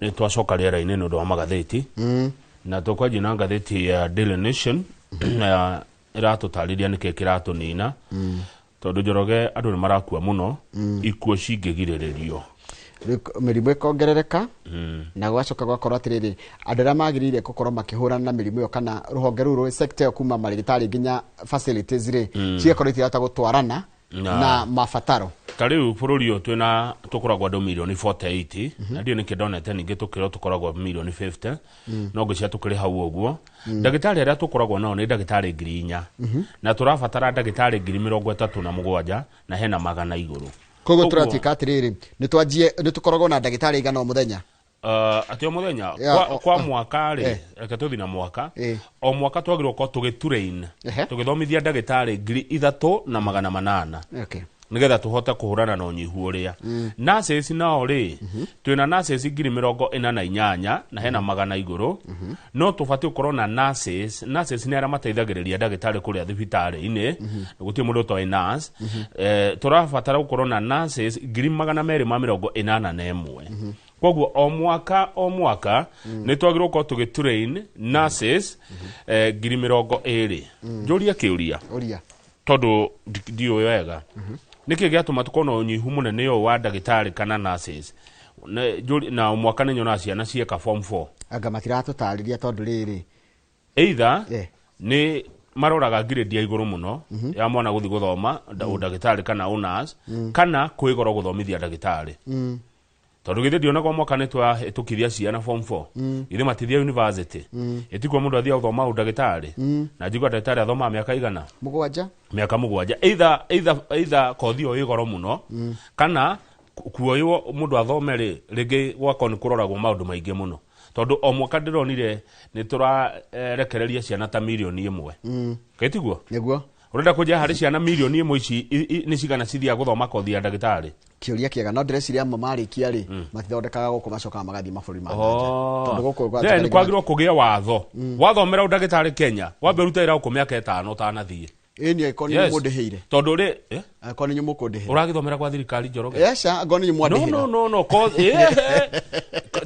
Nĩ twacoka rĩera-inĩ nĩ ũndũ wa magathĩti na tũkwanjia na ngathĩti ya Daily Nation ĩratũtarĩria nĩkĩ kĩratũnina tondũ Njoroge andũ nĩ marakua mũno ikuũ cingĩgirĩrĩrio mĩrimũ ĩkongerereka na gwacoka gwakorwo atĩrĩrĩ andũ arĩa magĩrĩire gũkorwo makĩhũrana na mĩrimũ ĩyo kana rũhonge rũrũ sector yo kuma marĩgĩtarĩ nginya facilities cigakorwo itirahota gũtwarana na mabataro. Ta rĩu bũrũri ũyũ tũkoragwo andũ milioni 48 na ndio nĩkĩ ndonete ningĩ tũkoragwo milioni 50 no ngĩcia tũkĩrĩ hau ũguo ndagĩtarĩ arĩa tũkoragwo nao nĩ ndagĩtarĩ 4,000 na tũrabatara ndagĩtarĩ 37,000 na hena 100 igũrũ. Koguo tũratuĩka atĩrĩrĩ nĩ tũkoragwo na ndagĩtarĩ igana o mũthenya ati o muthenya kwa mwaka ri reke tuthi na mwaka o mwaka twagirwo ko tugiturain tugithomithia ndagĩtarĩ 3,800 nigetha tuhote kuhurana na unyihu uria nurses nao ri twina nurses 48,000 na hena 100 iguru no tubati ukorwo na nurses ni ara mateithagiriria ndagĩtarĩ kuria thibitari-ini gutie mundu toy nurse turabatara ukorwo na nurses 281 Koguo o mwaka nĩ twagirwo ko tugitrain nurses 20,000 njuria kiuria tondu ndio wega niki giatuma tukona unyihu munene yo wa ndagĩtarĩ kana nurses na mwaka nĩ nyona ciana cieka form 4 anga matiratutarĩria tondu rĩrĩ either ni maroraga grade ya iguru muno ya mwana guthi guthoma ndagĩtarĩ kana nurse kana kwigoro guthomithia ndagĩtarĩ tondu githĩ ndiona kwa mwaka nĩtwa tukithia ciana form 4 ithe matithia university etikwa mundu athia uthoma ndagĩtarĩ na njigwa ndagĩtarĩ athoma miaka igana miaka 7 either kothi o igoro muno kana kuoywo mundu athome rĩngĩ gwako nĩ kũroragwo maũndũ maingĩ muno tondu o mwaka ndironire nĩ tũrarekereria ciana ta milioni 1 ketiguo niguo urenda kujia harĩ ciana milioni 1 ici nĩ cigana cithia guthoma kothi ya ndagĩtarĩ kiuria kiega no ndĩreciria marĩkia rĩ matithondekaga gũkũ macokaga magathi mabũrũri ma tondu gũkũ nĩ kwagĩrĩirwo kũgĩa watho wathomera ndagĩtarĩ Kenya wambe ruta ĩra gũkũ mĩaka 5 ũtanathie ni ikoni ni mũndĩhĩire tondu rĩ ikoni ni mũkũndĩhĩire ũragĩthomera kwa thirikari Njoroge yeca ngoni ni mwandĩhĩra no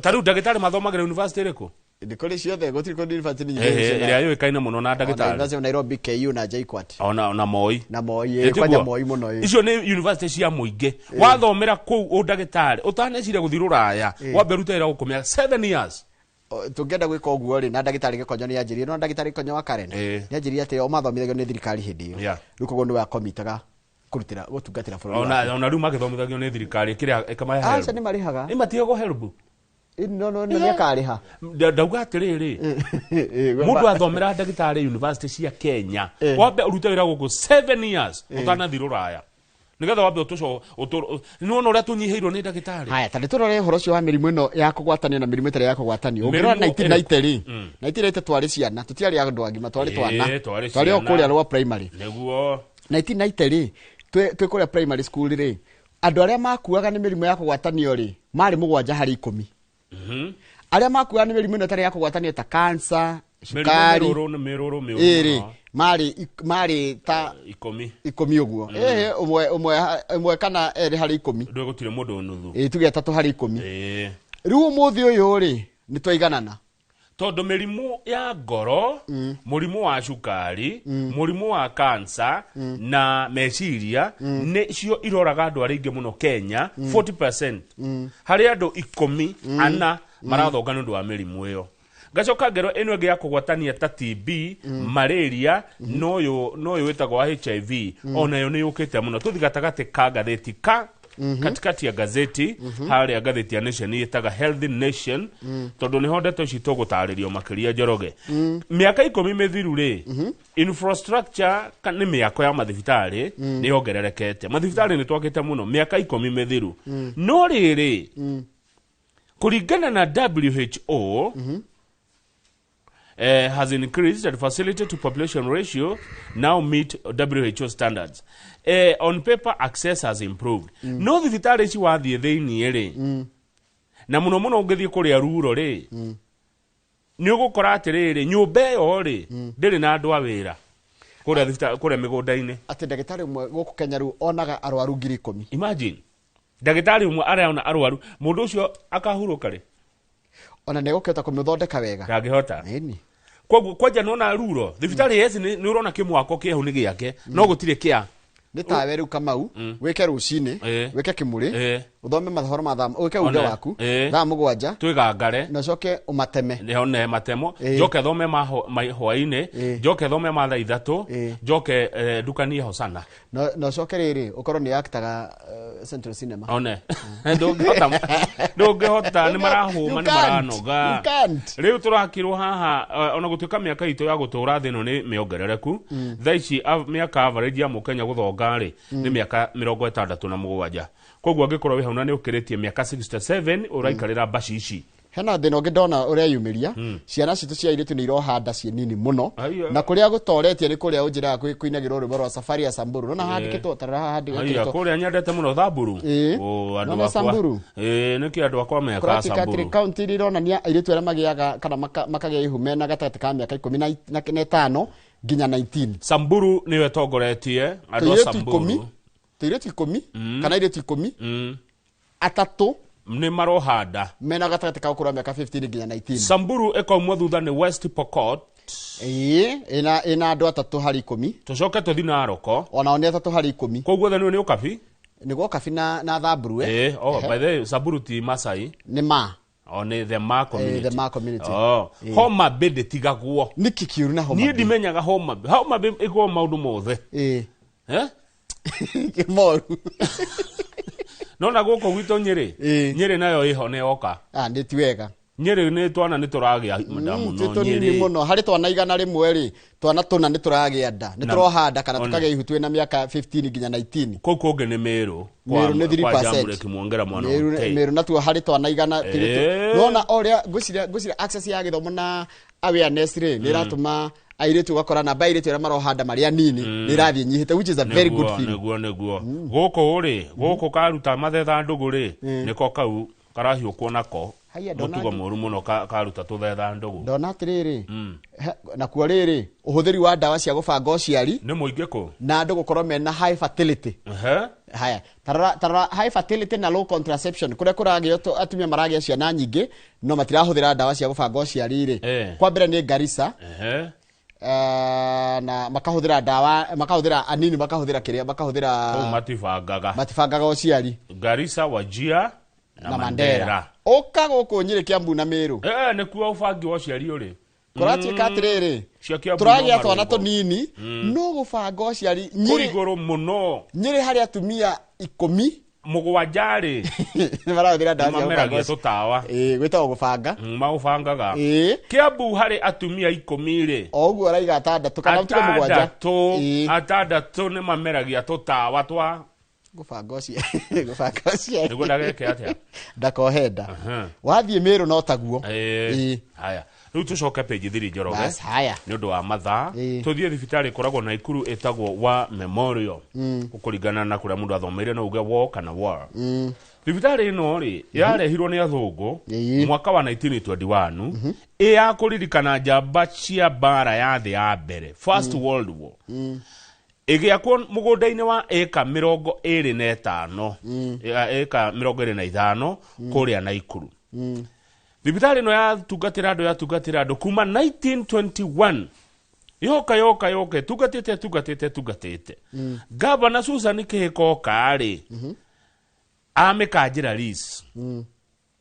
taru ndagĩtarĩ mathomagĩra university rĩkũ ndikori ciothe gũtirĩ kũ university ni ĩrĩa yũĩkaine mũno na ndagĩtarĩ Nairobi KU na JKUAT na Moi kwanja Moi mũno icio nĩ university cia mũingĩ wathomera kũu ndagĩtarĩ ũtaneciria gũthiĩ rũraya wambe ruta ĩra gũkũ 7 years tungenda gwika uguo ri na ndagĩtarĩ Gĩkonyo nĩ yanjĩrĩe no ndagĩtarĩ Gĩkonyo wa Karen nĩ yanjĩrĩe atĩ o mathomithagio nĩ thirikari hĩndĩ ĩyo rĩu koguo nĩ wa komitaga kurutira gutungatira bũrũri ona rĩu magĩthomithagio nĩ thirikari kĩrĩa ĩkamahe help aca nĩ marĩhaga ĩmatigwo help no nĩ akarĩha ndauga atĩrĩrĩ mũndũ athomera ndagĩtarĩ university cia Kenya wambe urute wĩra gũkũ 7 years ũtanathi rũraya nigetha wambe ũtũco nĩwona ũrĩa tũnyihĩirwo nĩ ndagĩtarĩ haya ta nĩtũrore ũhoro ũcio wa mĩrimũ ĩno ya kũgwatanio na mĩrimũ ĩtarĩ ya kũgwatanio ũngĩrora 1990 1990 twarĩ ciana tũtiarĩ andũ agima twarĩ twana twarĩ o kũrĩa rwa primary nĩguo 1990 twĩ kũrĩa primary school rĩ andũ arĩa makuaga nĩ mĩrimũ ya kũgwatanio rĩ marĩ 7 harĩ 10 arĩa makuaga nĩ mĩrimũ ĩno ĩtarĩ ya kũgwatanio ta cancer cukari ĩrĩ marĩ ta 10 ũguo ũmwe kana erĩ harĩ 10 ndwe gũtirĩ mũndũ nuthu tuge 3 harĩ 10 rĩu mũthĩ ũyũ rĩ nĩ twaiganana tondu mĩrimũ ya ngoro mũrimũ wa cukari mũrimũ wa cancer na meciria nĩcio iroraga andũ arĩa aingĩ mũno Kenya 40% harĩ andũ 10 marathonga nĩ ũndũ wa mĩrimũ ĩyo gacoka ngero ĩno ĩngĩ ya kũgwatania ta TB malaria noyo wĩtagwo wa HIV onayo nĩ yũkĩte mũno tũthi gatagatĩ ka ngathĩti katikati ya gazeti harĩa ngathĩti ya Nation yĩtaga Healthy Nation tondu nĩho ndeto ici tũgũtarĩrio makĩria Njoroge mĩaka 10 mĩthiru rĩ infrastructure nĩ mĩako ya mathibitarĩ nĩ yongererekete mathibitarĩ nĩ twakĩte mũno mĩaka 10 mĩthiru no rĩrĩ kũringana na WHO has increased and facility to population ratio now meet WHO standards. On paper, access has improved. No thibitari ici wathiĩ thĩinĩ rĩ na mũno ũngĩthiĩ kũrĩa ruro rĩ nĩ ũgũkora atĩrĩrĩ nyũmba ĩyo rĩ ndĩrĩ na andũ a wĩra kũrĩa mĩgũnda-inĩ atĩ ndagĩtarĩ ũmwe gũkũ Kenya rĩu onaga arwaru 10,000 imagine ndagitari umwe araona arwaru mundu ucio akahuruka ri ona neguketa kumuthondeka wega ndangihota eni koguo kwanja nona ruro thibitari yesi ni urona kimwako kiehu ni giake no gutire kia ni tawe riu Kamau weke rucini weke kimuri uthome mathoro mathama weke uga waku thaa mugwanja twigangare na coke umateme ne matemo joke thome hwaine joke thome matha ithatu joke dukani hosana no coke riri ukorwo ni aktaga Central Cinema one ndungihota ni marahuma ni maranoga riu turakirwo haha ona gutuika miaka itu ya gutura thino ni miongerereku thaici miaka average ya mukenya guthonga ri ni miaka 67 koguo angikorwo wi hauna ni ukiritie miaka 67 uraikarira baci ici hena thina ungi ndona uria yumiria ciana citu cia iritu ni irohanda cie nini muno na kuria gutoretie ni kuria unjira kuinagirwo rwimbo rwa safari ya Samburu nona handikitwo tarara handikitwo kuria nyendete muno Samburu andu akwa niki andu akwa meka Samburu Katikati county rironania iritu aria magiaga kana makagia ihume na gatagati ka miaka 15 nginya 19 Samburu niwe tongoretie andu Samburu iritu 10 kana iritu 10 atatu ni marohanda mena gatagati ka ukura miaka 15 nginya 19 Samburu ekaumwa thutha ni West Pokot ina andu atatu hari 10 tucoke tuthi Naroko ona oni atatu hari 10 koguo thani ni ukabi niguo kabi na Samburu by the Samburu ti Masai ni ma oni the ma community the ma community Homa Bay tigagwo niki kiuru na Homa Bay ni ndimenyaga Homa Bay iko maundu mothe kimoru nona guko gwito Nyeri nayo iho ne oka ndi tiwega Nyeri ni twana ni turagia madamu no Nyeri ni muno hari twana igana rimwe ri twana tuna ni turagia nda ni turohanda kana tukage ihutwe na miaka 15 nginya 19 koko nge ni Meru ni 3% kimwongera mwana Meru natuo hari twana igana nona oria guciria access ya githomo na awareness ri ni ratuma airetu gakora na bairetu ya marohanda maria nini ni rathie nyihite which is a very good thing neguo goko uri goko karuta mathetha ndugu ri niko kau karahiukwo nako mutugo moru muno karuta tuthetha ndugu ndona atiriri na kuo riri uhuthiri wa dawa cia gubanga uciari ni muingi ku na andu gukorwo mena high fertility haya tarara high fertility na low contraception kuria kuragio atumia maragia ciana nyingi no matirahuthira dawa cia gubanga uciari ri kwa mbere ni Garissa na makahuthira dawa makahuthira anini makahuthira kiria makahuthira matifangaga uciari Garissa Wajir na Mandera okago kunyire Kiambu na Meru ni kuwa ufangi uciari uri kuratuika atiriri turagia twana tunini no gubanga uciari kurigoro muno Nyeri hari atumia 10 mugwajari marathira dawa cia mameragia tutawa gwitago gubanga maufangaga Kiambu hari atumia 10 ri oguo araiga atandatu kana utige mugwanja atandatu ni mameragia tutawa twa gubanga uciari niguo ndageke atia ndakohenda wathie Meru no taguo haya riu tucoke page 3 Njoroge ni undu wa mathaa tuthie thibitari koragwo na Ikuru etagwo wa Memorial ukuringana na kuria mundu athomeire no uge war kana war thibitari ino ri yarehirwo ni athungu mwaka wa 1921 ya kuririkana njamba cia bara ya thi ya mbere First World War igiakwo mugunda-ini wa eka 25 eka 25 kuria na Ikuru thibitari no ya tungatira andu kuma 1921 yoka tugatite Governor Susan Kihiko kari amekanjira ris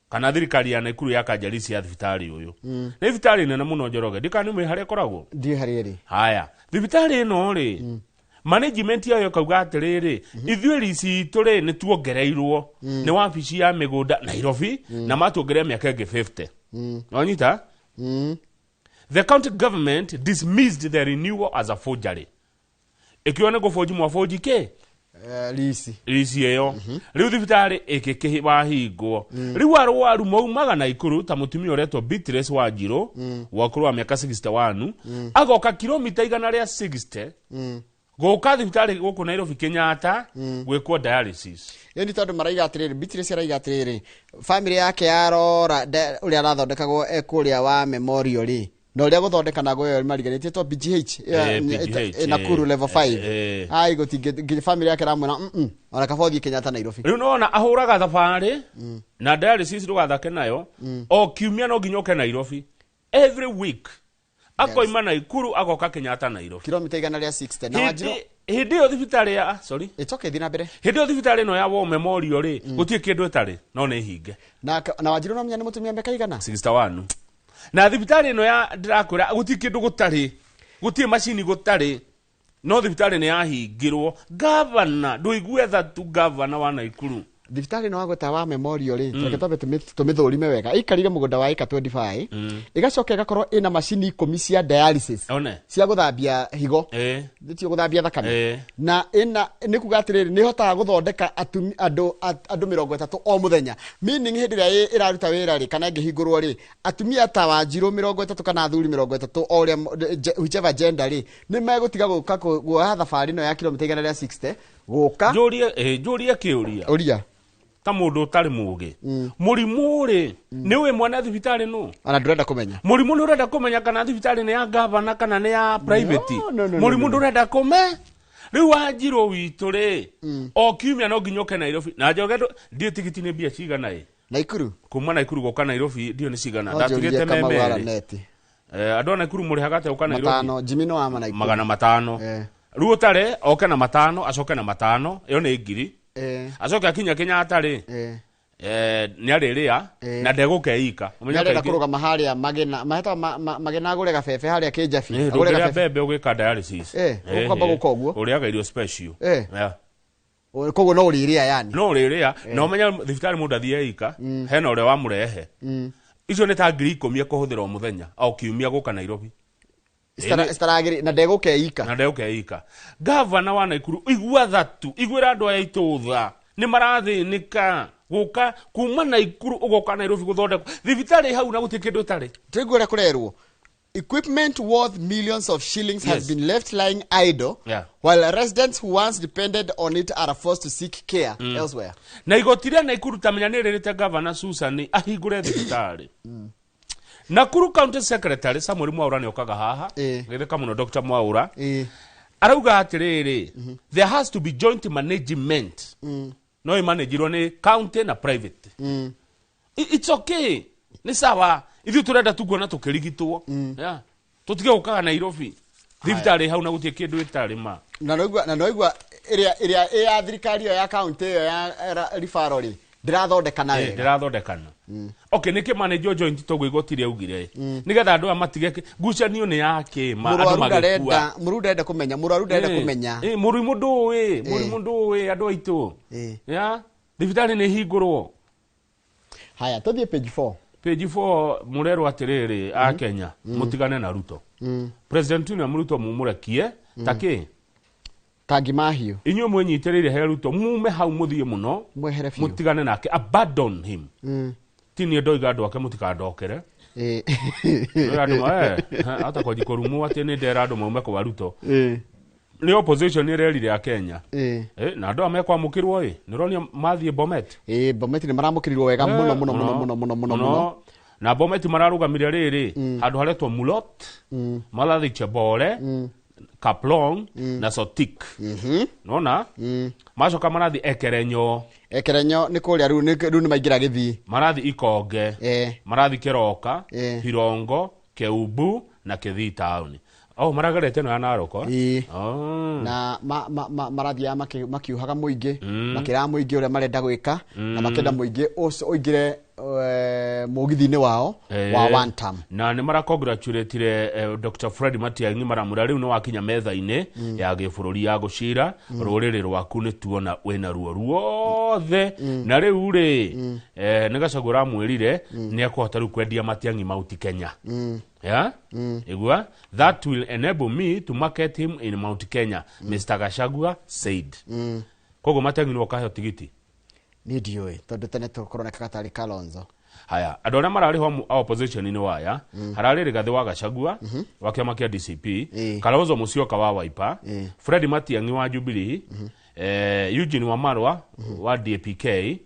kana thirikari ya Ikuru ya kanjarisi ya thibitari uyu ni thibitari nene muno Njoroge ndikani mwe haria koragwo ndi hariri haya thibitari ino ri management yayo kauga atiriri ithuĩ risi turi ni tuongereirwo ni wabici ya migunda Nairobi na matuongerera miaka ingi 50 wanyita the county government dismissed the renewal as a forgery ikiwa ni gufoji mwafoji ke risi eyo riu thibitari ikikihiba hingwo riu arwaru maumaga na Ikuru ta mutumia uretwo Beatrice Wanjiru wa kuru wa miaka 61 agoka kilomita 160 goka thibitari guku Nairobi Kenyatta gwikwo dialysis yendi tondu maraiga atiriri Beatrice araiga atiriri family yake yarora uria arathondekagwo ekuria wa Memorial ri no ria guthondeka nago yo mariganĩtie to BGH Nakuru level 5 ai gutinge family yake ramwe ona kabothi Kenyatta Nairobi riu nona ahuraga thabarĩ na dialysis rugathake nayo o kiumia no nginyoke Nairobi every week akoima Naikuru agoka Kenyatta Nairobi kilomita 160 na Wanjiru hindi yo thibitarĩ ya sorry it's okay thina mbere hindi yo thibitarĩ no ya War Memorial ri gutie kindu etari no ne hinge na Wanjiru no menya ni mutumia mbeka igana 61 na thibitarĩ no ya ndirakwira gutie kindu gutari gutie machini gutari no thibitarĩ ni yahingirwo governor nduiguetha tu governor wa Naikuru thibitarĩ no agota wa Memorial ri tweke tobe tumithurime wega ikarire mugunda wa ika 25 igacoka igakorwo ina machini 10 cia dialysis cia guthambia higo cio guthambia thakame na ina ni kuga atiriri ni hotaga guthondeka andu 30 o muthenya meaning hindi ria iraruta wira ri kana ngihingurwo ri atumia ta Wanjiru 30 kana athuri 30 o ria whichever gender ri ni megutiga guka guoya thabari no ya kilomita 160 guka juria kiuria ta mundu utari muge murimu ri ni we mwana thibitarĩ no ana ndurenda kumenya murimu ni urenda kumenya kana thibitarĩ ni ya governor kana ni ya private murimu ndurenda kume riu Wanjiru witu ri o kiumia no nginyoke Nairobi na njoge ndio tigiti ni bia cigana Naikuru kuma Naikuru goka Nairobi ndio ni cigana ndatigite meme andu Naikuru muri hagate uka Nairobi matano jimino ama Naikuru 500 riu utare oke na 5 acoke na 5 iyo ni ngiri acoke akinya Kenyatta ri ni ariria na ndegukeika umenya kaingĩ kuruga maharia magena maheta magena agure gabebe haria Kijabi agure gabebe ugika dialysis ukamba gukoguo uriaga irio special koguo no uriria yani no uriria no umenya thibitarĩ mundu athie ika hena uria wa murehe icio ni ta ngiri 10 kuhuthira o muthenya au kiumia guka Nairobi staragiri na ndegukeika governor wa Naikuru igua thatu igwira andu aya itutha ni marathinika guka kuma Naikuru ugoka Nairobi guthondeka thibitarĩ hau na gutie kindu tari tigwira kurerwo equipment worth millions of shillings has been left lying idle while residents who once depended on it are forced to seek care elsewhere na igotire Naikuru tamenya ni ririte governor Susan ahingure thibitarĩ Nakuru County Secretary Samuel Mwaura ni okaga haha githeka muno Dr. Mwaura arauga atiriri there has to be joint management no managirwo ni county na private it's okay ni sawa ithu turenda tukuona tukirigitwo tutige gukaga Nairobi thibitarĩ hau na gutie kindu itari ma na noigwa iria ya thirikari ya county ya referral ndirathondekana wega ndirathondekana okay niki manager joint togo igotire augire nigetha andu amatige ngucanio ni yake andu magekua muru ndenda kumenya murimu nduwe andu aitu ya thibitarĩ ni hingurwo haya tuthie page 4 murero atiriri a Kenya mutigane na Ruto president William Ruto mumurekie taki tangi mahiu inyo mwenyitirire he Ruto mume hau muthie muno mutigane nake abandon him tini ndoiga andu ake mutikandokere andu hata kwa jikorumu ati ni ndera andu maume kwa Ruto ni opposition irerire ya Kenya na andu amekwamukirwo nironia mathie Bomet Bomet ni maramukirirwo wega muno na Bomet mararugamire riri handu haretwo Mulot Malathi Chebole Kaplong na Sotik nona macoka marathi Ekerenyo ni kuria riu ni maingira githi marathi Ikonge marathi Kiroka Hirongo Keubu na Kithii town maragarete no ya Naroko na marathi ya makiuhaga muingi makira muingi uria marenda gwika na makenda muingi oingire mugithi-ini wao wa one term na ni mara congratulate Dr. Fred Matiang'i maramura riu no wakinya metha-ini ya gibururi ya gucira ruriri rwaku ni tuona wena ruo ruothe na riu ri ni Gachagua mwirire ni akuhota riu kwendia Matiang'i Mount Kenya igua that will enable me to market him in Mount Kenya Mr. Gachagua said kogo Matiang'i no kahe tigiti ni ndioi tondu tene tukoroneka gatari Kalonzo haya andu aria marariho opposition ni waya harari Rigathi wa Gachagua wa kiama kia DCP Kalonzo Musyoka wa Wiper Fred Matiang'i wa Jubilee Eugene Wamalwa wa DAP-K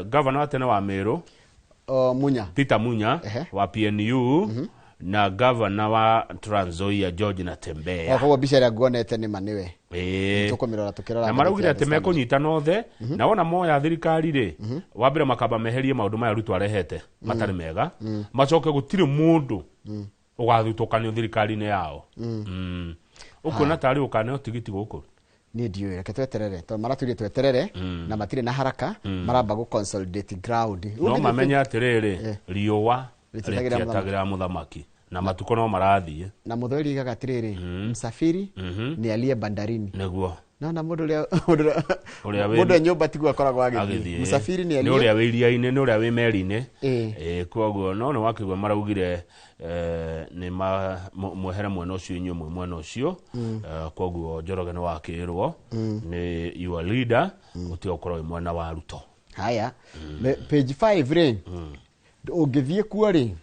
governor tene wa Meru Munya. Peter Munya wa PNU na governor wa Trans Nzoia George Natembeya. Kwa bicha ya guonete ni maniwe. Tukomirora tukirora. Na marugire ati mekunyitana othe na wona moya thirikari ri wambere makamba meherie maundu maya rutu arehete matari mega macoke gutire mundu ugathutukanio thirikari-ini yao. Uko na tari ukane utigiti guku ni ndio reke tweterere to maraturie tweterere na matire na haraka maramba go consolidate ground no mamenya atiriri riuwa ritiagira muthamaki na matuko no marathie na muthori gagatiriri msafiri ni alie bandarini neguo na mundu uria nyumba tigu akoragwo agithie msafiri ni alie uria wiria-ine ni uria wi meri-ine koguo no wakigwa maraugire ni mwehere mwena ucio inyumwe mwena ucio koguo Njoroge ni wakirwo ni your leader utiokorwo mwena wa Ruto. Haya page 5 ri ungithie kuo ri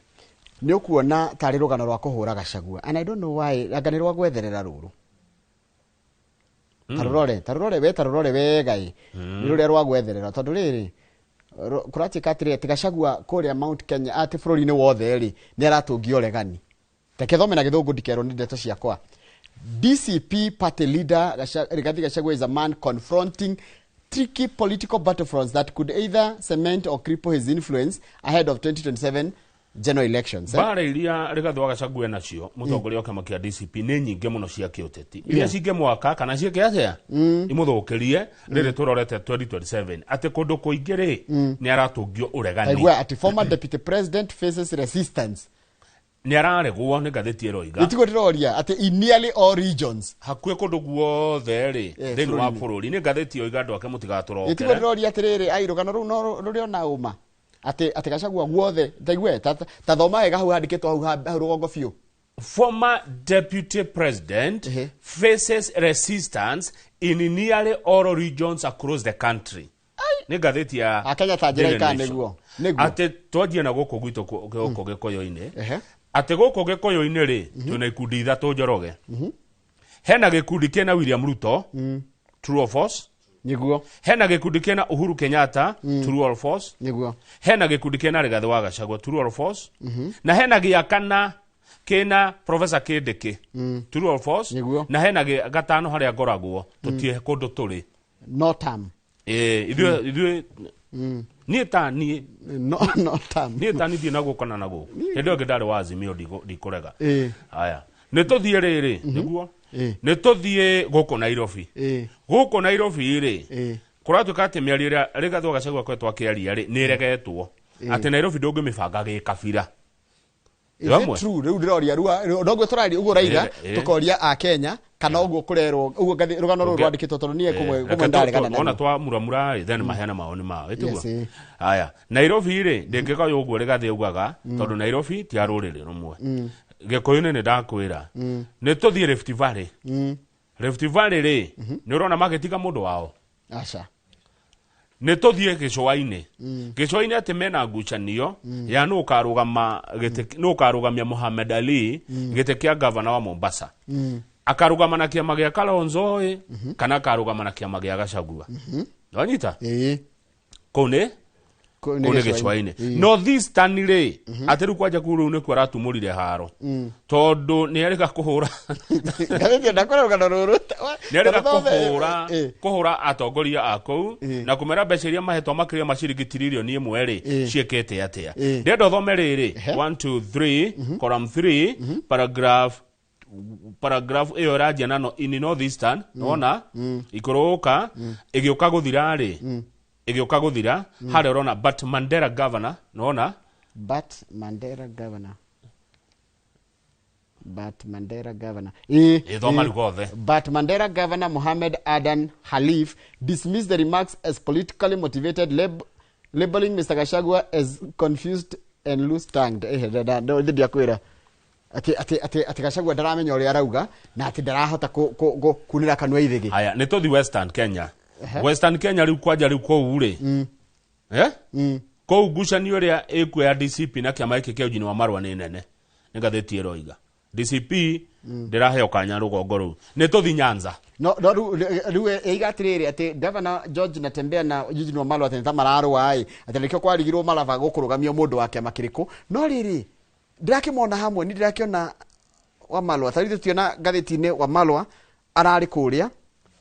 ni ukuona tari rugano rwa kuhura Gachagua and I don't know why ragani rwa gwetherera ruru tarurore wega ni ruria rwa gwetherera tondu riri kurati katire Gachagua kuria Mount Kenya ati bururi-ini wothe ri ni aratungio oregani tekethome na githungu ndikero ni ndeto ciakwa. DCP party leader Rigathi Gachagua is a man confronting tricky political battlefronts that could either cement or cripple his influence ahead of 2027 general elections. Bara iria Rigathi Gachagua nacio mutongoria wa kama kia DCP ni nyinge muno cia kiuteti iria cinge mwaka kana cieke atia imuthukirie riri turorete 2027 ati kundu kuingiri ni aratungio uregani. Aigua ati former deputy president faces resistance ni araregwo ni ngatheti Eroiga itigo ndiroria ati in nearly all regions hakwe kundu guothe ri thini wa bururi ni ngatheti Eroiga ndo ake mutigaturokera itigo ndiroria atiriri airugano ru no ruri ona uma ati Gachagua guothe ndaigwe ta thoma wega hau handikitwo hau rugongo biu. Former deputy president faces resistance in nearly all regions across the country. Ni ngatheti ya Akenya tajira ikaneguo ati twajie na guku gwitu guku Gikuyu-ini ati guku Gikuyu-ini ri twina ikundi ithatu Njoroge hena gikundi kena William Ruto true or false niguo hena gikundi kena Uhuru Kenyatta true or false niguo hena gikundi kena Rigathi wa Gachagua true or false na hena gia kana kena Professor Kindiki true or false niguo na hena gatano haria ngoragwo tutie kundu turi no term idwe ni tani no term ni tani thie na gukona na guku hendo ngidari wa Azimio ndikurega haya ni tuthie riri niguo ni tuthie guku Nairobi guku Nairobi ri kuratuka ati miari ria Rigathi Gachagua kwetwa kiaria ri ni regetwo ati Nairobi ndungi mibanga gikabira. Is it true? Riu ndiroria ndogwe turari ugo raiga tukoria a Kenya kana ugo kurerwo ugo rugano ru rwandikitwo tondu nie kumwe ndari kana ona twa muramura then mahena maoni mao etugo haya Nairobi ri ndingika ugo Rigathi ugaga tondu Nairobi ti arurire rumwe Gikuyu-ini ni ndakwira ni tuthie Rift Valley Rift Valley ri ni urona magetiga mundu wao acha ni tuthie Gicua-ini Gicua-ini ati mena ngucanio ya no karugamia Mohamed Ali gite kia governor wa Mombasa akarugama na kiama gia Kalonzo kana akarugama na kiama gia Gachagua wanyita kone Gicua-ini Northeastern ri ati ru kwaja kuru ni kwara tumurire haro tondu ni arika kuhura ndakora rugano ruru ni arika kuhura atongoria akuu na kumera beciria mahetwa makiria maciringi tiririoni imwe ri ciekete atia ndendo thome riri 1 2 3 column 3 paragraph iyo rajia nano in Northeastern nona ikuruka igiuka guthira ri igiuka guthira hare urona but Mandela governor nona But Mandela governor But Mandela governor Mohamed Adan Khalif dismissed the remarks as politically motivated, labeling Mr. Gachagua as confused and loose-tongued. Ati Gachagua ndaramenya uria arauga na ati ndarahota kunira kanwa ithigi. Haya ni tuthi Western Kenya. Western Kenya riu kwaja riu ko ure. Ko ngucanio ria ikuya DCP na kiama iki kia ujini wa Marwa ni nene. Ni ngatheti Eroiga. DCP ndiraheo kanya rugongo ru ni tuthi Nyanza no ru eigatirire ati Governor George Natembea na Eugene Wamalwa atenta mararwa ai atarikio kwarigirwo marava gukurugamio mundu wake makiriku no riri ndirakimona hamwe ni ndirakiona Wamalwa tarithio tiona gatheti-ini Wamalwa arari kuria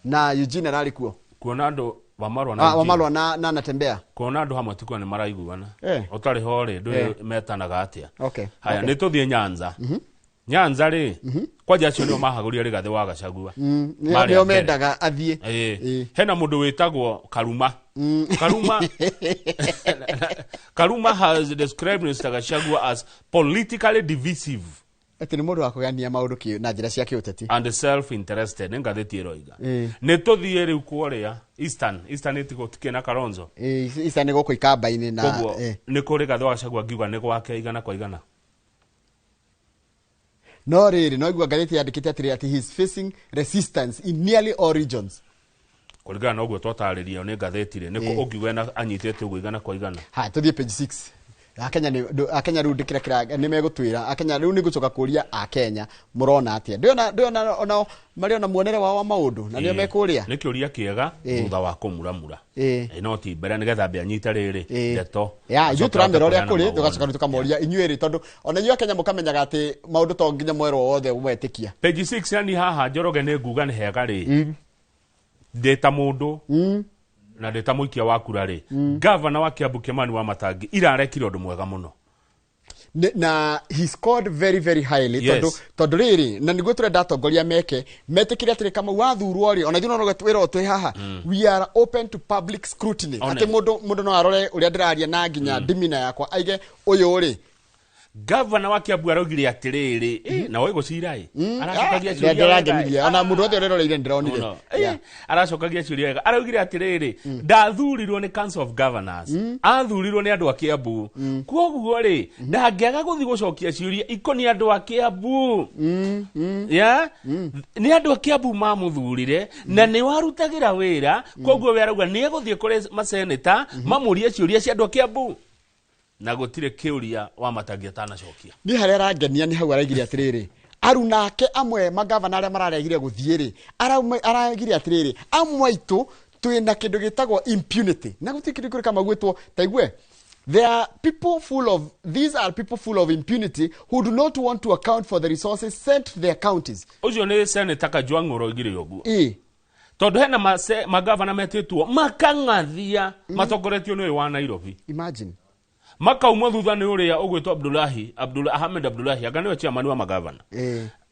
na Eugene arari kuo kuona andu Wamalwa na Natembea kuona andu hamwe tikwa ni maraiguana utari hore ndu metanaga atia haya ni tuthi Nyanza Nyanza ri kwaja acio nio mahaguria Rigathi wa Gachagua nio mendaga athie hena mundu witagwo Karuma has described Mr. Gachagua as politically divisive ati ni mundu wa kugania maundu na njira cia kiuteti and self-interested ngatheti iroiga ni tuthie riu kuoria Eastern itigo tikena Kalonzo Eastern goko ikamba-ini na ni kuri Rigathi wa Gachagua ngiuga ni gwake igana kwa igana no riri no igwa gatheti yandikite atiri ati he is facing resistance in nearly all regions kuringana na uguo twatariria ni gatheti ri niko ungiuga na anyitete uguo igana kwa igana ha tuthie page 6 Akenya riu ndikira ni megutwira Akenya riu ni gucoka kuria Akenya murona atia ndiona ona mari ona muonere wa maundu na nio mekuria ni kiuria kiega thutha wa kumuramura no ti mbere nigetha mbia nyita riri ndeto ya yu turamera uria kuri tugacoka tukamoria inyueri tondu ona yu Akenya mukamenyaga ati maundu to nginya mwero wothe umetikia page 6 yani haha Njoroge ni nguga ni hega ri ndeta mundu na ndeta muikia wa kura ri governor wa Kiambu Kimani Wamatangi irarekire undu mwega muno na he scored very very highly tondu riri na niguo turenda atongoria metikire atiri kama wathurwo ri ona thino no gwetwira otwe haha we are open to public scrutiny ati mundu no arore uria ndiraria na nginya dimina yakwa aige uyu ri Governor wa Kiambu araugire atiriri na oigo cirai aracokagia ciuria ona mundu othe ureroreire ndironire aracokagia ciuria wega araugire atiriri ndathurirwo ni Council of Governors athurirwo ni andu a Kiambu koguo ri ndangiaga guthi gucokia ciuria ikoni andu a Kiambu ni andu a Kiambu mamuthurire na ni warutagira wira koguo we arauga ni eguthie kuri maseneta mamurie ciuria cia andu a Kiambu na gutire kiuria Wamatangi atanacokia ni haria arangenia ni hau araigire atiriri arunake amwe magavana aria mararegire guthiiri araigire atiriri amwe itu twina kindu gitagwo impunity na gutikiri kuri kama gwitwo taigwe these are people full of impunity who do not want to account for the resources sent to their counties ucio ni Senator Kajwang' uroigire uguo tondu hena magavana metitwo makangathia matongoretio ni wa Nairobi imagine makauma thutha ni uria ugwitwo Ahmed Abdullahi agane wa chairman wa magavana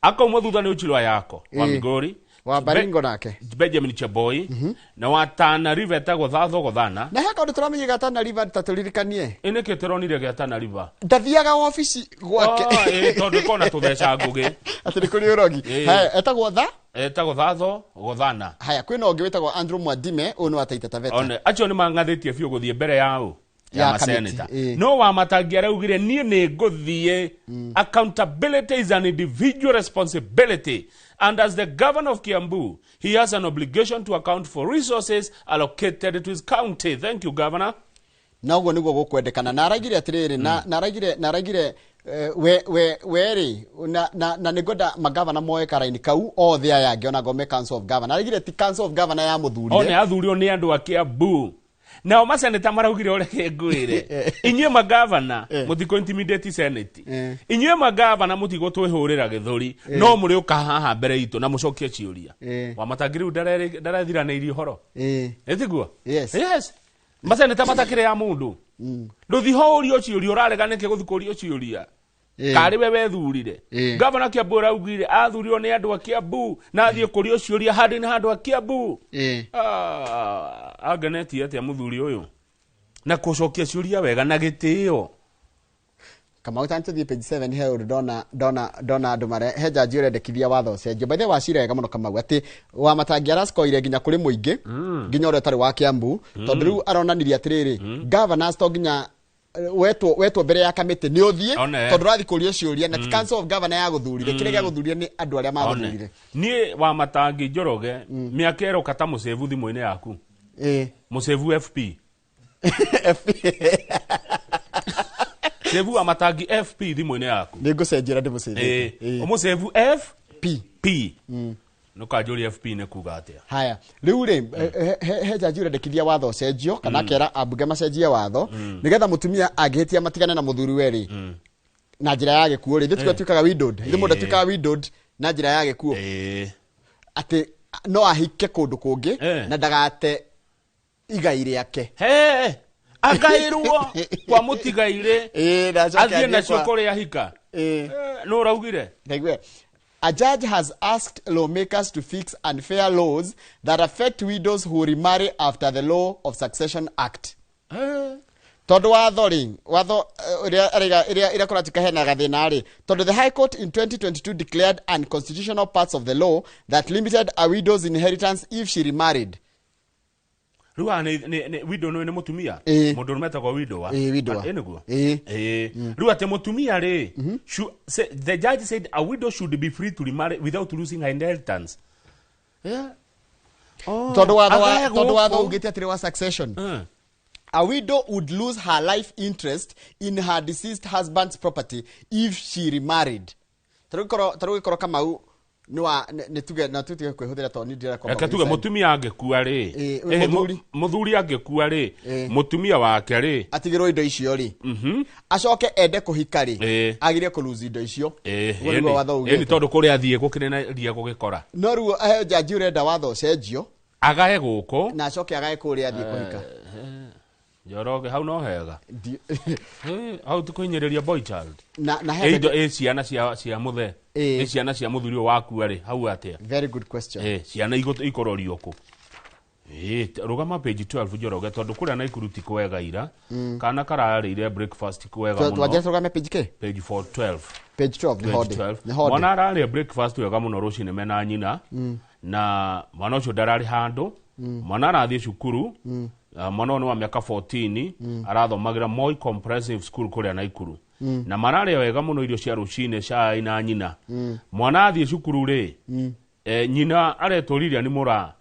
akauma thutha ni Uchilwa Yako wa Migori wa Baringo nake Benjamin Cheboi na wa Tana River etagwo Thatho Gothana na haka undu turamenyaga Tana River taturirikanie ine keteronire gya Tana River ndathiaga office gwake tondu kona tutheca ngugi atiri kuri urogi etagwo Thatho Gothana haya kwina ungi wetagwo Andrew Mwadime uno ataita Taveta one acio ni mangathetie biu guthie mbere yao ya maseneta no Wamatangi araugire nie ni nguthie accountability is an individual responsibility and as the governor of Kiambu he has an obligation to account for resources allocated to his county. Thank you, governor. Na ugo niguo gukwendekana na araigire atiriri na araigire weri na nigoda magavana moe karaini kau othe aya ngiona gome Council of Governor araigire ti Council of Governor ya muthurire one athurio ni andu a Kiambu na maseneta maraugire ureke ngwire inywe magavana mutiko intimidate senate inywe magavana mutigo twihurira githuri no muri uka haha mbere itu na mucokie ciuria Wamatangi riu ndarethira na iri horo etiguo yes maseneta matakire ya mundu nduthiho urio ciuria urareganike guthikurio ciuria kari we wethurire governor Kiambu araugire athurio ni andu a Kiambu na athie kurio ciuria handi ni handu a Kiambu aganeti atia muthuri uyu na kucokia ciuria wega na gitio kama utanto thie page 7 he dona andu mare he jaji urendekithia watho cenjio by the way wega muno kama ati Wamatangi araskoire nginya kuri muingi nginya uri tari wa Kiambu tondu riu aronanirie atiriri governors to nginya wetwo mbere ya kamiti ni uthie tondu rathi kuria ciuria na Council of Governor ya guthurire kirega guthurire ni andu aria maguthurire ni Wamatangi Njoroge miaka ero kata musevu thimu-ini yaku musevu FP save amatangi FP thimo-inĩ yaku Nĩngũcenjia ndĩmũcenjie. ũmũsave FP no kanjũria FP nĩ kuga atĩa. Haya rĩu rĩ he jaji ũrendekithia watho cenjio kana kera ambunge macenjie watho nĩgetha mũtumia angĩhĩtia matigane na mũthuri we rĩ na njĩra ya gĩkuũ rĩ thĩtũ tuĩkaga widowed ithe mũndũ tuĩkaga widowed na njĩra ya gĩkuũ atĩ no ahike kũndũ kũngĩ na ndagate igai rĩake akairwo kwa mũtigaire athiĩ nacio kũrĩa hika no raugire. A judge has asked lawmakers to fix unfair laws that affect widows who remarry after the Law of Succession Act. Tondu watho ĩrĩa kũratika hena gathĩna rĩ tondu the High Court in 2022 declared unconstitutional parts of the law that limited a widow's inheritance if she remarried. Rua ni widow no ni mutumia mundu metagwo widow eniguo rua te mutumia ri the judge said a widow should be free to remarry without losing her inheritance. Tondu watho ugite atiri wa succession a widow would lose her life interest in her deceased husband's property if she remarried. Tarugikoro Kamau nĩ tuge na tutige kwĩhũthĩra to ni ndira kwa tuge mutumia angĩkua rĩ muthuri angĩkua rĩ mutumia wake rĩ atigĩrwo indo icio rĩ acoke ende kũhika rĩ agire kũlose indo icio ni tondu kũrĩa athiĩ gũkĩrĩ na ria gũgĩkora no ruo jaji ũrenda watho cenjio agae gũkũ na acoke agae kũrĩa athiĩ kũhika Njoroge hau no hega hau tukuhinyĩrĩria boy child na indo ciana cia muthe ciana cia muthuri wakua rĩ hau atia. Very good question. Ciana ikororio ku rugama page 12 Njoroge tondu kuria na ikuruti kwega ira kana kararĩire breakfast kwega muno twajia rugama page ke page 412 page 12 ni hode mwana ararĩa breakfast wega muno rũcinĩ mena nyina na mwana ũcio ndararĩ handũ mwana arathiĩ cukuru mwana nĩ wa mĩaka 14 arathomagira Moi Comprehensive School kuria Naikuru na mararĩa wega muno irio cia rũcinĩ cai na nyina mwana athiĩ cukuru rĩ nyina aretũriria ni mũra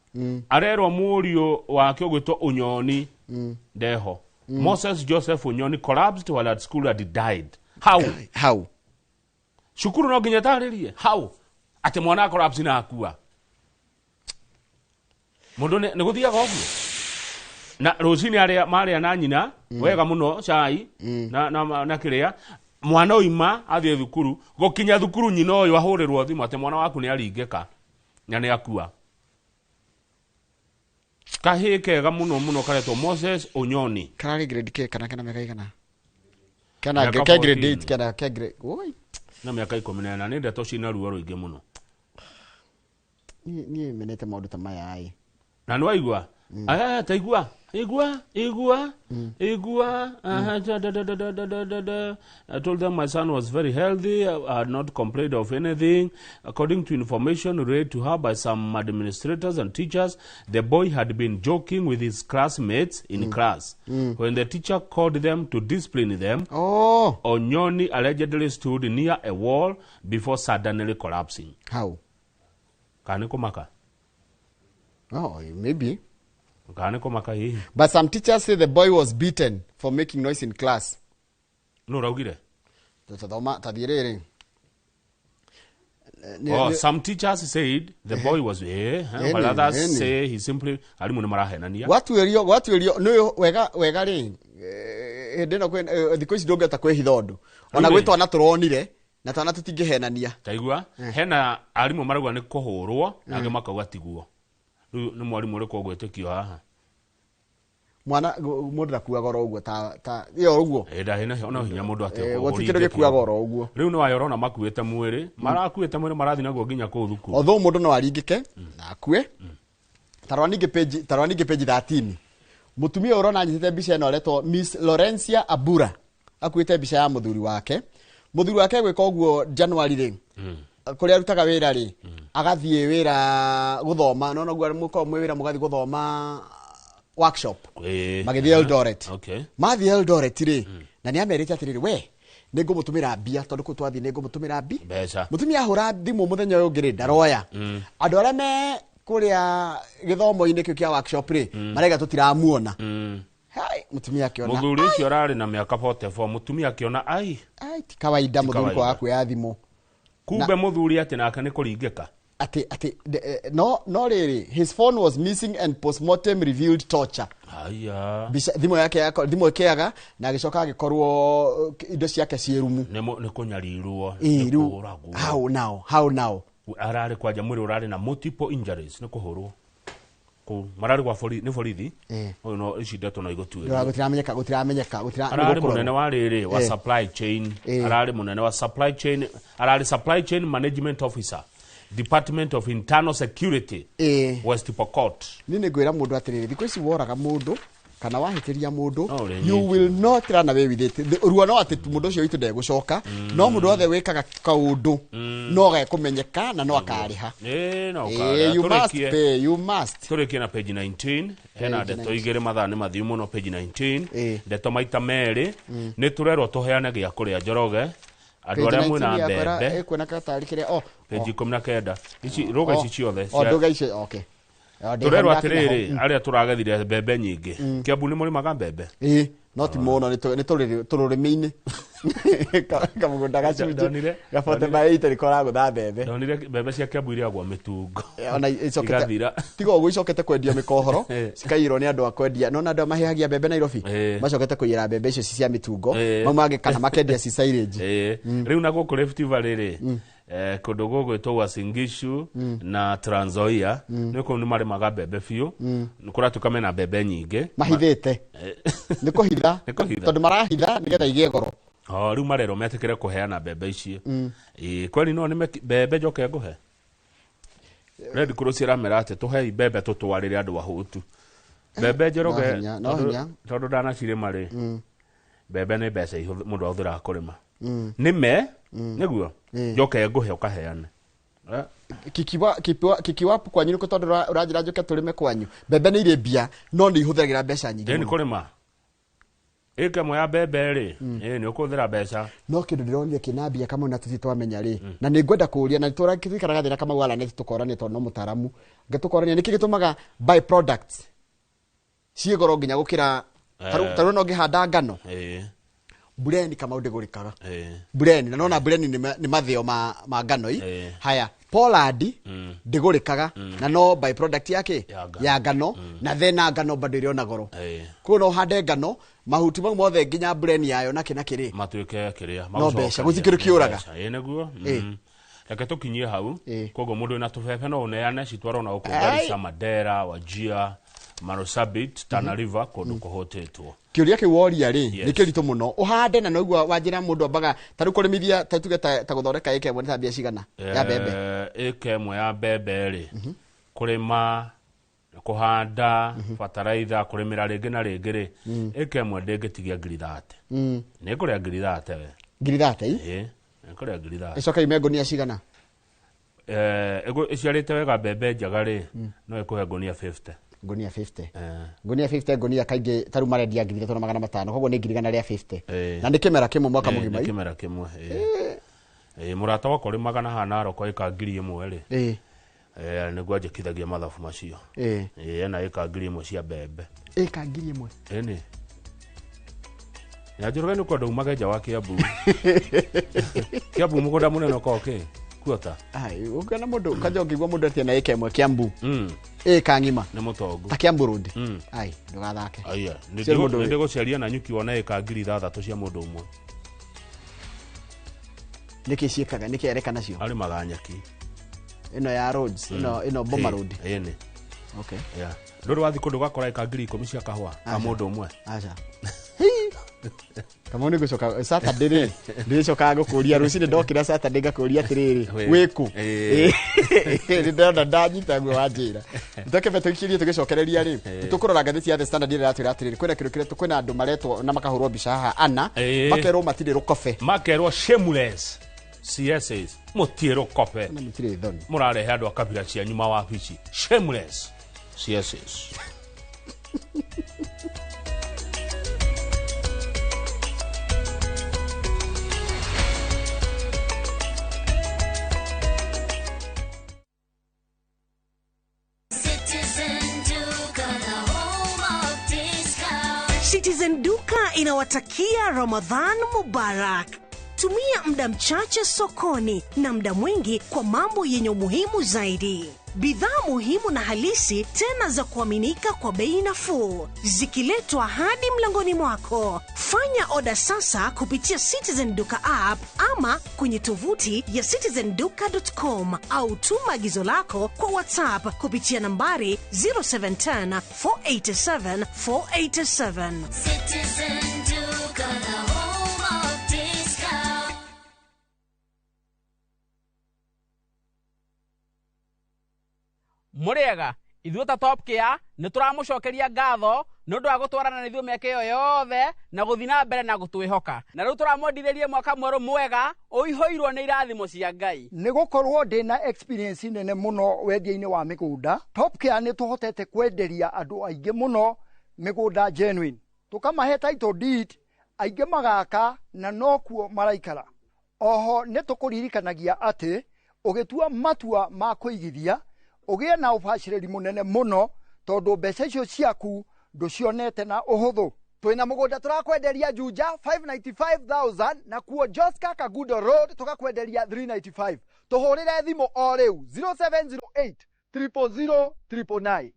arerwo mũriũ wake ũgwĩtwo Ũnyoni ndeho Moses Joseph Ũnyoni collapsed while at school and died. How cukuru no nginya tarĩrie how ati mwana collapse na akua mundu nĩ gũthiaga ũguo na rũcinĩ marĩa na nyina wega muno cai na kĩrĩa mwana oima athiĩ thukuru gũkinya thukuru nyina ũyũ ahũrĩrwo thimũ atĩ mwana waku nĩ aringĩka na nĩ akua. Kahĩ kega muno karetwo Moses Ũnyoni kararĩ grade K kana mĩaka igana kana grade 8 kana grade oi na mĩaka 14 nĩ ndeto cina ruo rũingĩ muno niĩ menete maũndũ ta maya ai na nĩ waigua taigua igua I told them my son was very healthy. I had not complained of anything. According to information relayed to her by some administrators and teachers, the boy had been joking with his classmates in class. When the teacher called them to discipline them, Onyoni allegedly stood near a wall before suddenly collapsing. How? Kani kumaka? Oh, maybe. But some teachers say the boy was beaten for making noise in class. No, raugire. Some teachers said the boy was while others say he simply alimune marahenania. Watu elio no wega ri ndino kwen thikũ ici ndũngĩhota kwĩhitha ũndũ ona gwĩtwo na tũronire na twana tũtingĩhenania taigua hena arimũ marauga nĩ kũhũrwo na angĩ makauga tiguo nĩ mwarimu ũrĩkũ ũgwĩtĩkio haha mwana mũndũ ndakuaga oro ũguo ta iyo ũguo ndahena ona hinya mũndũ atĩ gũtikĩrĩ gĩkuaga oro ũguo rĩu nĩ wayorona makuĩte mwĩrĩ marakuĩte mwĩrĩ marathi naguo nginya kũu thukuru although mũndũ no aringĩke na akue tarwa ningĩ page 13 mutumia ũrona anyitĩte mbica ĩno aretwo Miss Laurencia Abura akuĩte mbica ya mũthuri wake gwĩka ũguo January rĩ kũrĩa arutaga wĩra rĩ agathiĩ wĩra gũthoma no guo mũkorwo mwĩ wĩra mũgathi gũthoma workshop magĩthiĩ Eldoret mathiĩ Eldoret rĩ na nĩ amerite atĩrĩrĩ we nĩngũmũtũmĩra mbia tondũ kũ twathiĩ nĩngũmũtũmĩra mbeca mutumia ahũra thimũ mũthenya ũyũ ũngĩ rĩ ndaroya andũ arĩa me kũrĩa gĩthomo-inĩ kĩu kĩa workshop rĩ marega tũtiramuona Mutumia akiona. Muthuri ucio arari na miaka 44 mutumia akiona ai Ti kawaida muthuri kwa kuya thimu. Kumbe muthuri ati nake ni kuringika. No riri, his phone was missing and postmortem revealed torture. Aya. Thimo yake ekeaga na agicoka agikorwo indo ciake cierumu. Ni kunyarirwo. How now? Arari kwaja mwiri urari na multiple injuries ni kuhurwo. Marari kwa ni borithi. Oyo no icindeto no igotwira. Gutiramenyeka. Arari munene wa riri wa supply chain. Arari munene wa supply chain. Arari supply chain management officer. Department of Internal Security. West Pokot. Nini gwira mundu atiriri thiko ici woraga mundu kana wahitiria mundu you will not run away with it. Ruo no ati mundu ucio witu ndegucoka no mundu othe wikaga kaundu no ga kumenyeka na no akariha. No you must. Turikie na page 19 hena ndeto igire mathaa ni mathiu muno page 19 ndeto maita meri ni turerwo tuheane gia kuria njoroge andu aria mwina mbembe kwena katari kire page 19 ici roga ici ciothe ndoga ici okay. Turerwo atiriri aria turagethire mbembe nyingi Kiambu ni muri maga mbembe no ti muno ni tururimi-ini kamugunda gacunje gabote maita rikoragwo tha mbembe ndonire mbembe cia Kiambu iria gwa mitungo ona icokete tigo uguo icokete kwendia mikohoro cikairwo ni andu akwendia no andu mahehagia mbembe Nairobi macokete kuira mbembe icio cia mitungo mamage kana makendia ci silage riu na guku Rift Valley ri kundu gugwitwo Uasin Gishu na Trans Nzoia niko ni mari maga mbembe biu nikuratuka mena mbembe nyingi mahithite niko hitha tondu marahitha nigetha igie goro riu marero metikire kuheana mbembe icio kweli no ni mbembe njoke nguhe Red Cross iramera ati tuhei mbembe tutwarire andu ahutu mbembe njoroge tondu ndanacirima ri mbembe ni mbeca mundu ahuthira kurima nime niguo njoke nguhe ukaheane kikiwa kwanyu niko tondu urajira njoke turime kwanyu mbembe ni ire mbia no ni ihuthagira mbeca nyingi ni kurima eke moya mbembe ri ni ukuthira mbeca no kindu ndironire kina mbia kama na tuti twamenya ri na ni ngwenda kuria na turakirikaraga thina kama wala neti tukorane tondu no mutaramu ngitukorania niki gitumaga by products ciigoro nginya gukira taru no ngihanda ngano Bureni kama ndigurikaga Bureni na nona Bureni ni mathio ma ngano haya Poland ndigurikaga na no by product yake ya ngano na thena ngano bado iriona goro kuno hande ngano mahuti mau mothe nginya Bureni yayo na kiri matuike kiria no mbeca guthikiru kiuraga neguo reke tukinyie hau kogo mundu na tubebe no uneane citwaro na ukungari Madera Wajir Marsabit Tana River kundu kuhotetwo kiuria ki woria ri ni kirito muno uhande na noguo wanjira mundu ambaga taru kurimithia tatuge ta guthoreka eke mwe ta bia cigana ya mbembe eke mwe ya mbembe ri kurima kuhanda fertilizer kurimira ringi na ringi ri eke mwe ndingitigia ngiri 30 ni kuria ngiri 30 we ngiri 30 ni kuria ngiri 30 icoka imengo ni cigana ego iciarite wega mbembe njaga ri no ikuhe ngonia 50 ngonia 50 ngonia 50 ngonia kaingi taru marendia ngiri 3,500 koguo ni ngiri 150 na ni kimera kimwe mwaka mugima ni kimera kimwe murata wako ri magana hana roko ika ngiri 1 ri niguo njikithagia mathabu macio na ika ngiri 1 cia mbembe ika ngiri 1 ni ya njoroge ni kwenda umaga nja wa Kiambu Kiambu mugunda munene koke kuota ai ukana mundu kajongigwa mundu atia na ika 1 Kiambu ika ngima ni mutongo ta Kiambu road ai ndugathake aya ndigo ciaria na nyuki wona ika ngiri 3 cia mundu umwe niki ciekaga niki ereka nacio ari maganyaki ino ya roads ino Boma road ene okay yeah ndu wathi kundu gakora ika ngiri 10 cia kahwa ka mundu umwe acha kama ni gucoka Saturday ri ndicoka gukuria rucini ndokira Saturday ngakuria atiriri wiku ndi ndona ndanyita gwe wanjira ndoke betukirie tugicokereria ri tukurora ngathiti ya The Standard ira atira atiriri kwina kirukire tukwina andu maretwo na makahurwo mbica haha ana makerwo matire rukobe makerwo shameless CSS mutiro kope na mutire thoni murarehe andu akabira cia nyuma wa bici shameless CSS Citizen Duka inawatakia Ramadhan Mubarak. Tumia muda mchache sokoni na muda mwingi kwa mambo yenye umuhimu zaidi. Bidhaa muhimu na halisi tena za kuaminika kwa bei nafuu, zikiletwa hadi mlangoni mwako. Fanya oda sasa kupitia Citizen Duka app ama kwenye tovuti ya citizenduka.com au tuma agizo lako kwa WhatsApp kupitia nambari 0710 487 487. Citizen Duka, the home of discount. Muriega ithuĩ ta Top Care nĩ tũramũcokeria ngatho nĩ ũndũ wa gũtwarana na ithuĩ mĩaka ĩyo yothe na gũthiĩ na mbere na gũtwĩhoka, na rĩu tũramwendithĩrie mwaka mwerũ mwega ũihũirwo nĩ irathimo cia Ngai. Nĩ gũkorwo ndĩna experience nene mũno wendia-inĩ wa mĩgũnda. Top Care nĩ tũhotete kwenderia andũ aingĩ mũno mĩgũnda genuine, tũkamahe title deed, aingĩ magaka na nokuo maraikara. Oho nĩ tũkũririkanagia atĩ ũgĩtua matua ma kũigithia ũgĩe na ũbacĩrĩri mũnene mũno, tondũ mbeca icio ciaku ndũcionete na ũhũthũ. Twĩna mũgũnda tũrakwenderia Juja 595,000 na kuo Joska Kagudo Road tũgakwenderia 395. Tũhũrĩre thimũ o rĩu 0708 000 999.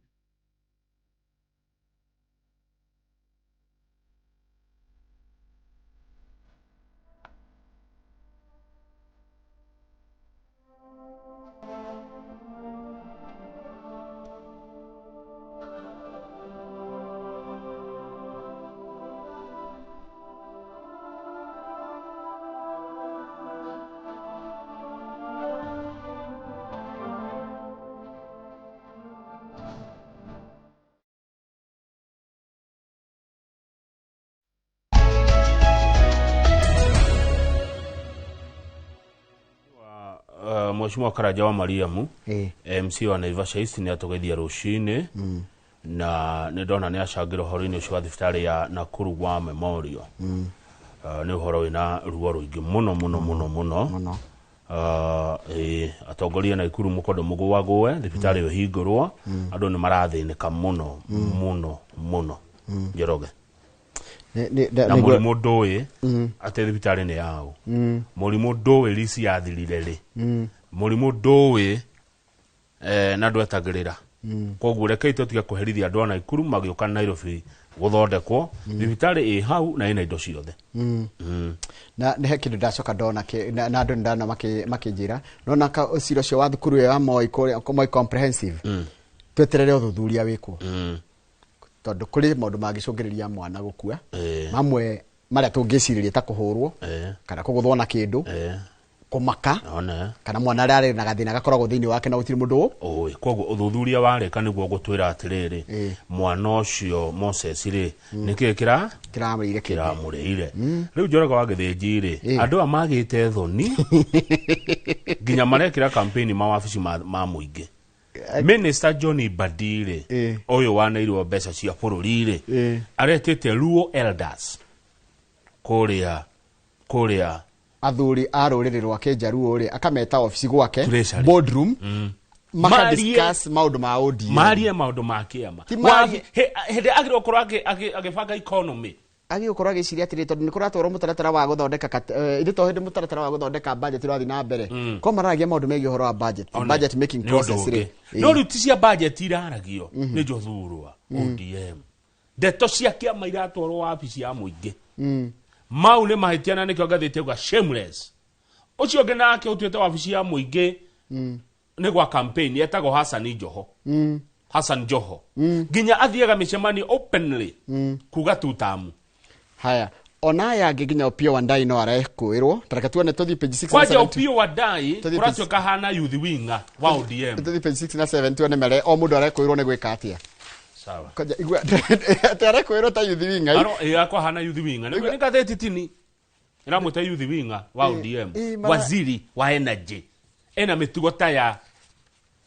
Mheshimiwa Karaja wa Mariamu MC wa Naivasha East nĩ atugeithia rũcinĩ na nĩ ndona nĩ acangĩra ũhoro-inĩ ũcio wa thibitarĩ ya Nakuru wa Memorial. Nĩ ũhoro wĩna ruo rũingĩ mũno atongoria na Nakuru mũkondo mũgũagũe thibitarĩ ĩyo hingũrwo, andũ nĩ marathĩnĩka mũno Njoroge. Na mũrimũ ndũĩ atĩ thibitarĩ nĩ yao, mũrimũ ndũĩ risi yathirire rĩ, mũrimũ ndũĩ na ndwetagĩrĩra. Koguo rekei tũtige kũherithia andũ a Nakuru magĩũka Nairobi gũthondekwo, thibitarĩ ĩ hau na ĩna indo ciothe. Na nĩ he kĩndũ ndacoka ndona na andũ ndana makĩnjĩra nona cira ũcio wa thukuru ya Moi comprehensive tweterere ũthuthuria wĩkwo, tondũ kũrĩ maũndũ mangĩcũngĩrĩria mwana gũkua, mamwe marĩa tũngĩcirĩria ta kũhũrwo kana kũgũthwo na kĩndũ, kũmaka kana mwana arĩ na gathĩna gakoragwo thĩinĩ wake na gũtirĩ mũndũ. Koguo ũthuthuria warĩka nĩguo gũtwĩra atĩrĩrĩ mwana ũcio Moses rĩ nĩkĩĩ kĩramũrĩire. Rĩu Njoroge wa Gĩthĩnji rĩ andũ a magĩte thoni nginya marekĩra campaign mawabici ma mũingĩ. Minister Johnny Badire ũyũ wanairwo mbeca cia bũrũri rĩ aretete Luo Elders kũrĩa athuri a rũrĩrĩ rwa Kĩnjaruo rĩ akameta ofici gwake boardroom makadiscuss maũndũ ma ODM, marie maũndũ ma kĩama hĩndĩ agĩrwo korwo agĩbanga economy agĩkorwo agĩciria atĩrĩ tondũ nĩ kũratwarwo mũtaratara wa gũthondeka ĩndĩ to hĩndĩ mũtaratara wa gũthondeka budget ũrathiĩ na mbere ko maragia maũndũ megiĩ ũhoro wa budget making process rĩ no rĩu ti cia budget iraragio nĩ Njothurwa ODM ndeto cia kĩama iratwarwo wabici ya mũingĩ mau nĩ mahĩtia na nĩkĩo ngathĩte uga shameless. Ũcio ũngĩ nake ũtuĩte wabici ya mũingĩ nĩ gwa campaign etagwo Hassan Joho nginya athiaga mĩcemanio openly kuga tutamu. Haya ona yangĩ nginya Opiyo Wandayi no arekũĩrwo tareka tuone tũthiĩ page 6 na 7 kwaja Opiyo Wandayi kũratuĩka hana youth winger wa ODM. Tũthiĩ page 6 na 7 tuone mere o mũndũ arekũĩrwo nĩ gwĩka atĩa. Sawa koja igua arekũĩrwo ta youth winger yakwa hana youth winger nĩ ngathĩti tini ĩramwĩta youth winger wa ODM waziri wa energy ena mĩtugo ta ya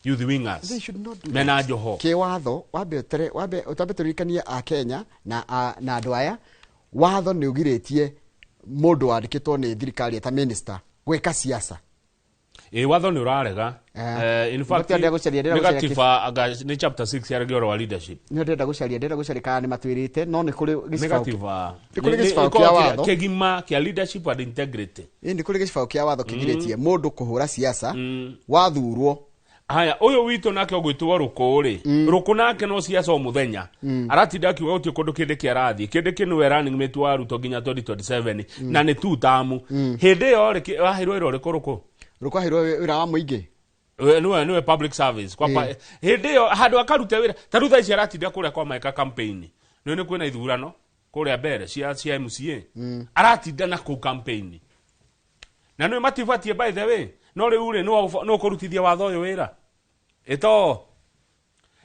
youth wingers mena Joho kĩwatho wambe ũtambĩtũrikania a Kenya na andũ aya watho nĩ ũgirĩtie mũndũ wandĩkĩtwo nĩ thirikari ta minister gwĩka siasa. watho nĩ ũrarega. In fact, Ndĩrenda gũcaria, ndĩrenda gũcaria negative nĩ chapter 6 ya rũgĩo rwa leadership. Nĩ ndĩrenda gũcaria kana nĩ matwĩrĩte no nĩ kũrĩ Negative nĩ kũrĩ gĩcibao kĩa watho. kĩgima kĩa leadership and integrity. Nĩ kũrĩ gĩcibao kĩa watho kĩgirĩtie mũndũ kũhũra siasa wathurwo. Haya, ũyũ witũ nake ũgwĩtwo Rũkũ rĩ. Rũkũ nake no siasa o mũthenya. Aratinda akiuga gũtirĩ kũndũ kĩndĩ kĩarathiĩ. Kĩndĩ kĩnũ running mate wa Ruto nginya 2027 na nĩ tu tamu. Hĩndĩ ĩyo rĩ wahirwo wĩra ũrĩkũ Rũkũ? Rũkũ ahirwo wĩra wa mũingĩ. Nĩwe public service. Hĩndĩ ĩyo handũ akarute wĩra. Ta rĩu thaa ici aratinda kũrĩa kwa maika campaign. Nĩ kwĩna ithurano kũrĩa mbere cia MCA. Aratinda na kũu campaign. Na nĩ matibatie by the way. No rĩu rĩ no kũrutithia watho ũyũ wĩra. Ito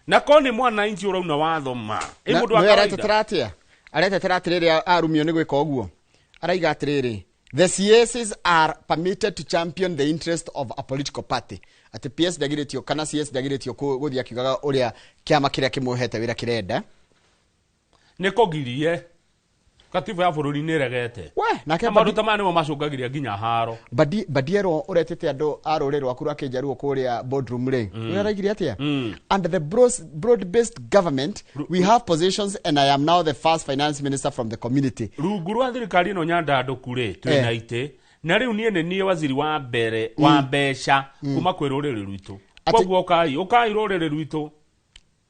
na koni mwana inchi urauna watho ma mũndũ akawaida aretetera atirĩrĩ arumio nĩ gwĩka ũguo araiga atirĩrĩ the CSs are permitted to champion the interest of a political party ati PS ndagirĩtio kana CS ndagirĩtio gũthia kiugaga ũrĩa kĩama kĩrĩa kĩmũhete wĩra kĩrenda nĩ kũgirie katiba ya bũrũri nĩ regete nake maũndũ ta maya nĩmo macũngagĩria nginya haro Badiero ũretete andũ a rũrĩrĩ rwaku rwa Kĩnjaruo kũrĩa boardroom rĩ ũraigire atĩa under the broad-based government we have positions and I am now the first finance minister from the community rungu rwa thirikari ĩno nyandandũku rĩ twĩna itĩ na rĩu niĩ waziri wa mbere wa mbeca kuma kwĩ rũrĩrĩ rwitũ koguo ũkai rũrĩrĩ rwitũ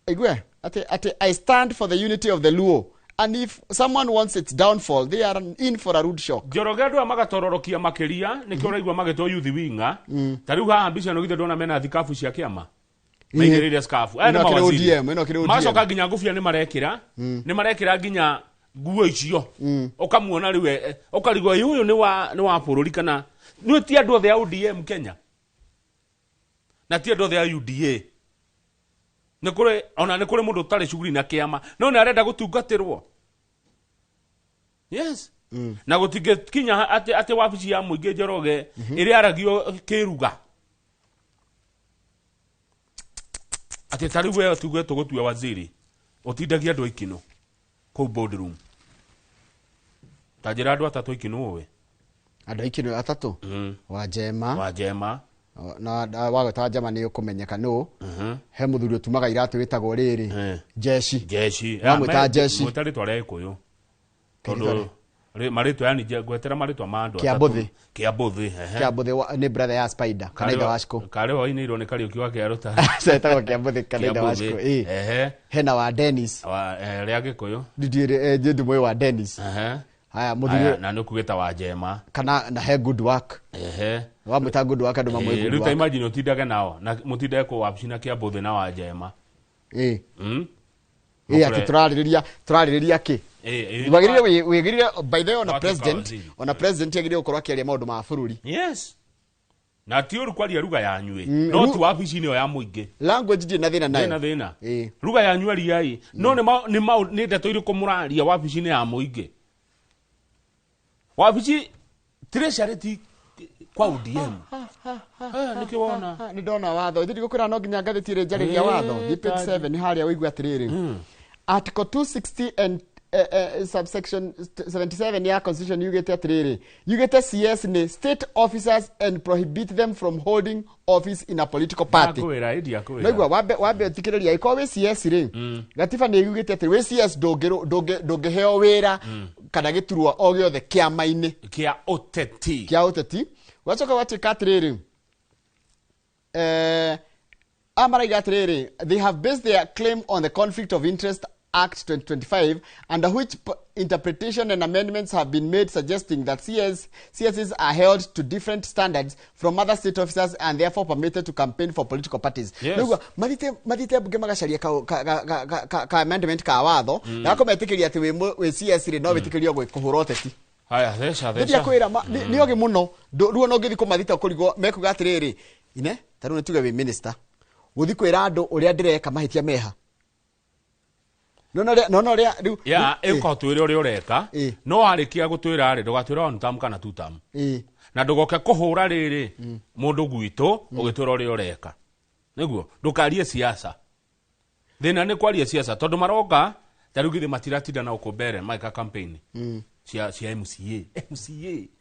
igwe ati I stand for the unity of the Luo. And if someone wants its downfall, they are in for a rude shock. Njoroge andũ a magatororokia makĩria nĩkĩo ũraigua magĩtwo youth winger. Ta rĩu haha mbica ĩno githĩ ndona mena thikabu cia kĩama. Maigĩrĩire scarf. Aya nĩ mawaziri. Macoka nginya ngũbia nĩ marekĩra nginya nguo icio. Ũkamuona rĩu ũkarigwo ũyũ nĩ wa bũrũri kana nĩ ti andũ othe a ODM Kenya. Na ti andũ othe a UDA. Nĩ kũrĩ mũndũ ũtarĩ shughuli na kĩama no nĩ arenda gũtungatĩrwo. Yes. Na gũtingĩkinya atĩ wabici ya mũingĩ Njoroge ĩrĩa aragio kĩruga. Atĩ ta rĩu wewe tuge tũgũtua waziri ũtindagia andũ aikino kũu boardroom. Ta njĩra andũ atatũ aikino we. Andũ aikino atatũ? Wajema. Na wagweta Jama nĩ ũkũmenyeka nũ he mũthuri ũtumaga iratũ wĩtagwo rĩrĩ Jeshi wamwĩta Jeshi mũtarĩ twarĩ Gĩkũyũ tondũ marĩtwa yani gwetera marĩtwa ma andũ Kĩambũthĩ nĩ brother ya Spider Kanitha Washiko karĩ wainĩirwo nĩ Kariũki wa Kĩaruta setagwo Kĩambũthĩ Kanitha Washiko hena wa Dennis rĩa Gĩkũyũ ndĩ mwĩ wa Dennis haya mũthuri na nĩkugĩta wa Jema kana na he good work wamwĩta good work andũ mamwe good work ruta imagine ũtindage nao na mũtindage kũ wabici na Kĩambũthĩ na wa Jema ati turarĩrĩria kĩ wagĩrĩire wĩgĩrĩire by the way on a president yagĩrĩire gũkorwo akĩaria maũndũ ma bũrũri. Yes. Na ti ũru kwaria ruga yanyu no ti wabici ĩyo ya mũingĩ language ndĩ na thĩna nayo na thĩna ruga yanyu ariai no nĩ ndeto irĩkũ mũraria wabici-inĩ ya mũingĩ wabici treasury ti kwa ODM nĩkĩ wona nĩ ndona watho ithiri gũkũra no nginya ngathĩti ĩrĩ njarĩria watho page 7 harĩa wĩigua atĩrĩrĩ article 260 and subsection 77 ya constitution yugĩte atĩrĩrĩ yugĩte CS nĩ state officers and prohibit them from holding office in a political party. Naigua wambe tikĩrĩria iko wĩ CS rĩ gatiba nĩ yugĩte atĩrĩ wĩ CS ndũngĩheo wĩra kana gĩturwa o gĩothe kĩama-inĩ kĩa ũteti wacoka watĩka atĩrĩrĩ amaraiga atĩrĩrĩ they have based their claim on the Conflict of Interest Act 2025 under which interpretation and amendments have been made suggesting that CSs are held to different standards from other state officers and therefore permitted to campaign for political parties. Nĩguo mathite bunge magacaria ka amendment ka watho na kũmetĩkĩria atĩ wĩ CS rĩ no wĩtĩkĩrio kũhũra ũteti. Haya theca Ndia kwĩra nĩ oge mũno ruo no ngĩthi kũmathita kũrigwo mekuga atĩrĩrĩ ine ta rĩu nĩ tuge wĩ minister gũthi kwĩra andũ ũrĩa ndĩreka mahĩtia meha no rĩa rĩu ĩkotwĩre ũrĩa ũreka no warĩkia gũtwĩra rĩ ndũgatwĩra one term kana two term na ndũgoke kũhũra rĩrĩ mũndũ gwitũ ũgĩtwĩra ũrĩa ũreka nĩguo ndũkarie siasa thĩna nĩ kwaria siasa tondũ maroka ta rĩu githĩ matiratinda na ũkũmbere maika campaign cia MCA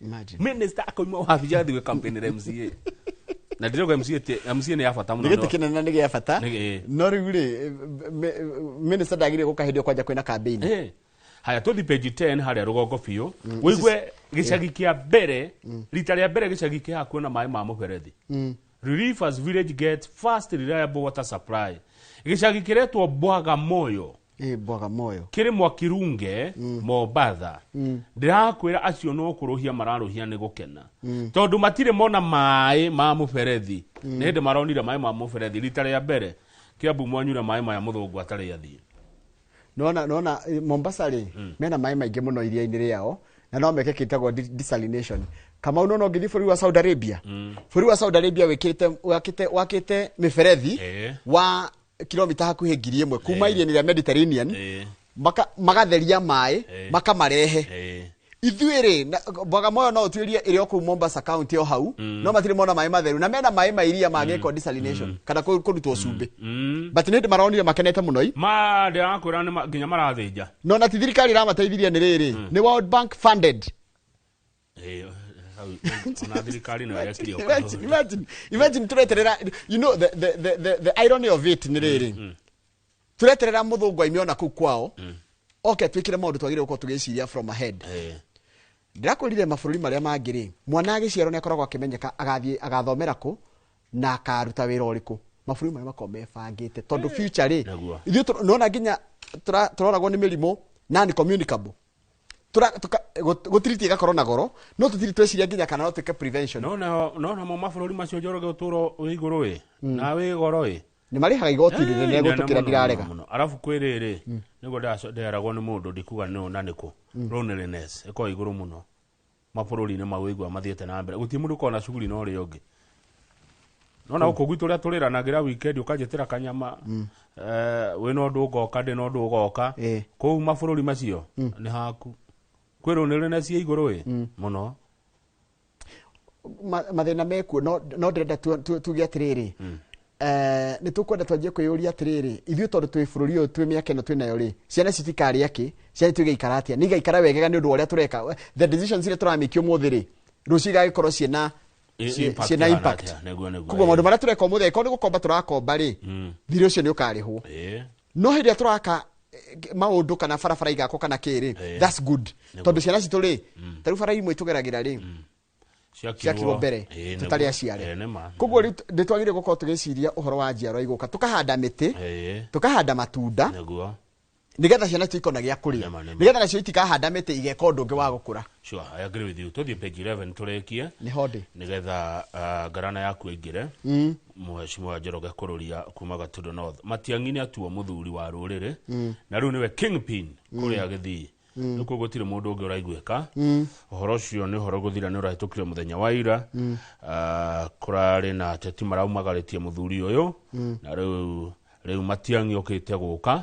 imagine minister akoima wabici athiĩ campaign ya MCA na ndirauga MCA nĩ ya bata mũno nĩ gĩtĩ kĩnene nĩ gĩa bata Nĩ- no rĩu rĩ minister ndagĩrĩire gũkahindio kwanja kwĩna campaign haya tũthi page 10 harĩa rũgongo biũ wĩigue gĩcagi kĩa mbere rita rĩa mbere gĩcagi kĩa hakuhĩ na maĩ ma mũberethi Relievers Village get fast reliable water supply gĩcagi kĩretwo Bwagamoyo Bwagamoyo kĩrĩ Mwakirunge Mombatha ndĩrakwĩra acio no kũrũhia mararũhia nĩ gũkena tondũ matirĩ mona maĩ ma mũberethi nĩ hĩndĩ maronire maĩ ma mũberethi rita rĩa mbere Kiambu mwanyura maĩ maya mũthũngũ atarĩ athiĩ nona Mombasa rĩ mena maĩ maingĩ mũno iria-inĩ rĩao na no meke kĩtagwo desalination kama uno no ngĩthiĩ bũrũri wa Saudi Arabia bũrũri wa Saudi Arabia wakĩte mĩberethi wa kilomita hakuhĩ 1,000 kuma iria-inĩ rĩa Mediterranean magatheria maĩ makamarehe ithuĩ rĩ Bwagamoyo no ũtuĩrie ĩrĩ o kũu Mombasa county o hau no matirĩ mona maĩ matheru na mena maĩ mairia magĩkwo desalination kana kũrutwo cumbĩ but nĩ hĩndĩ maronire makenete mũno ndĩrakwĩra nĩ nginya marathĩnja no na ti thirikari ĩramateithirie nĩ rĩrĩ nĩ World Bank funded ona thirikari no yakirio imagine tureterera you know the irony of it nĩ rĩrĩ tureterera mũthũngũ aimiona kũu kwao okay twĩkire maũndũ twagĩrĩire gũkorwo tũgĩciria from ahead ndĩrakũrire mabũrũri marĩa mangĩ rĩ mwana agĩciarwo nĩ akoragwo akĩmenyeka agathomera kũ na akaruta wĩra ũrĩkũ mabũrũri marĩa makoragwo mebangĩte tondũ future rĩ ithuĩ nona nginya tũroragwo nĩ mĩrimũ non communicable gũtiriti ĩgakorwo na goro no tũtiri tweciria nginya kana no twĩke prevention no mo mabũrũri macio Njoroge ũtũũro wĩ igũrũ wĩ na wĩ goro wĩ nĩ marĩhaga igoti rĩnene gũtũkĩra ndirarega arabu kwĩ rĩrĩ nĩguo nderagwo nĩ mũndũ ndikuga nũ na nĩkũ loneliness ĩkorwo igũrũ mũno mabũrũri-inĩ mau igua mathiĩte na mbere gũtirĩ mũndũ ũkorwo na cuguri na ũrĩa ũngĩ nona gũkũ gwitũ ũrĩa tũrĩranagĩra weekend ũkanjĩtĩra kanyama wĩna ũndũ ũgoka ndĩna ũndũ ũgoka kũu mabũrũri macio nĩ haku kwĩ loneliness ya igũrũ ĩ mũno mathĩna mekuo no ndĩrenda tuge atĩrĩrĩ nĩ tũkwenda twanjie kwĩyũria atĩrĩrĩ ithuĩ tondũ twĩ bũrũri ũyũ twĩ mĩaka ĩno twĩnayo rĩ ciana citikarĩ akĩ ciana tũigaikara atĩa nĩ igaikara wegega nĩ ũndũ wa ũrĩa tũreka the decisions iria tũramĩkio ũmũthĩ rĩ rũciũ igagĩkorwo ciĩna impact koguo maũndũ marĩa tũreka ũmũthĩ angĩkorwo nĩ gũkomba tũrakomba rĩ thirĩ ũcio nĩ ũkarĩhwo no hĩndĩ ĩrĩa tũraka maũndũ kana barabara igakwo kana kĩrĩ that's good tondũ ciana citũ rĩ tarĩu bara imwe tũgeragĩra rĩ ciakirwo mbere tutarĩ aciare koguo nĩ twagĩrĩire gũkorwo tũgĩciria ũhoro wa njiarwa igũka tũkahanda mĩtĩ tũkahanda matunda nĩgetha ciana citũ ikona gĩa kũrĩa nĩgetha nacio itikahanda mĩtĩ igeka ũndũ ũngĩ wa gũkũra I agree with you tũthiĩ page 11 tũrĩkie nĩgetha ngarana yaku ĩingĩre Mheshimiwa Njoroge kũrũria kuma Gatundo North Matiang'i nĩ atuo mũthuri wa rũrĩrĩ na rĩu nĩwe kingpin kũrĩa Gĩthii nĩkuo gũtirĩ mũndũ ũngĩ ũraiguĩka ũhoro ũcio nĩ ũhoro gũthira nĩ ũrahĩtũkire mũthenya wa ira kũrarĩ na ateti maraumagarĩtie mũthuri ũyũ na rĩu Matiang'i okĩte gũka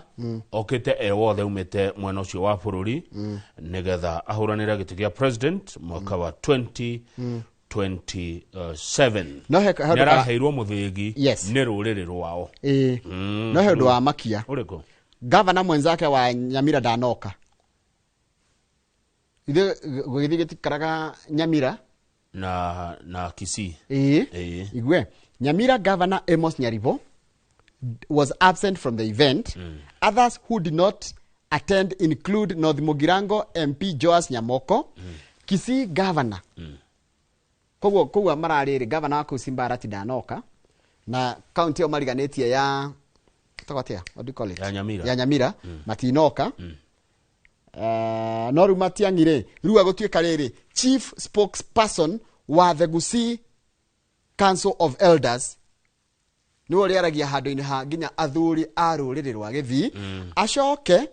okĩte wothe umĩte mwena ũcio wa bũrũri nĩgetha ahũranĩre gĩtĩ gĩa president mwaka wa 2027 nĩaraheirwo mũthĩgi nĩ rũrĩrĩ rwao no he ũndũ wa makia ũrĩkũ gavana mwenzake wa Nyamira ndanoka ithe gũgĩthiĩ gĩtikaraga Nyamira na Kisii igwe Nyamira governor Amos Nyaribo was absent from the event. Others who did not attend include North Mugirango MP Joas Nyamoko, Kisii governor. Koguo mararĩrĩ governor wa Simbarati ndanoka na county omariganĩtie ya what do you call it? Ya Nyamira matinoka. No rĩu Matiang'i rĩ rĩu agũtuĩka rĩrĩ chief spokesperson wa the Gusii Council of Elders niwe rĩaragia handũ-inĩ ha nginya athuri a rũrĩrĩ rwa Gĩthii acoke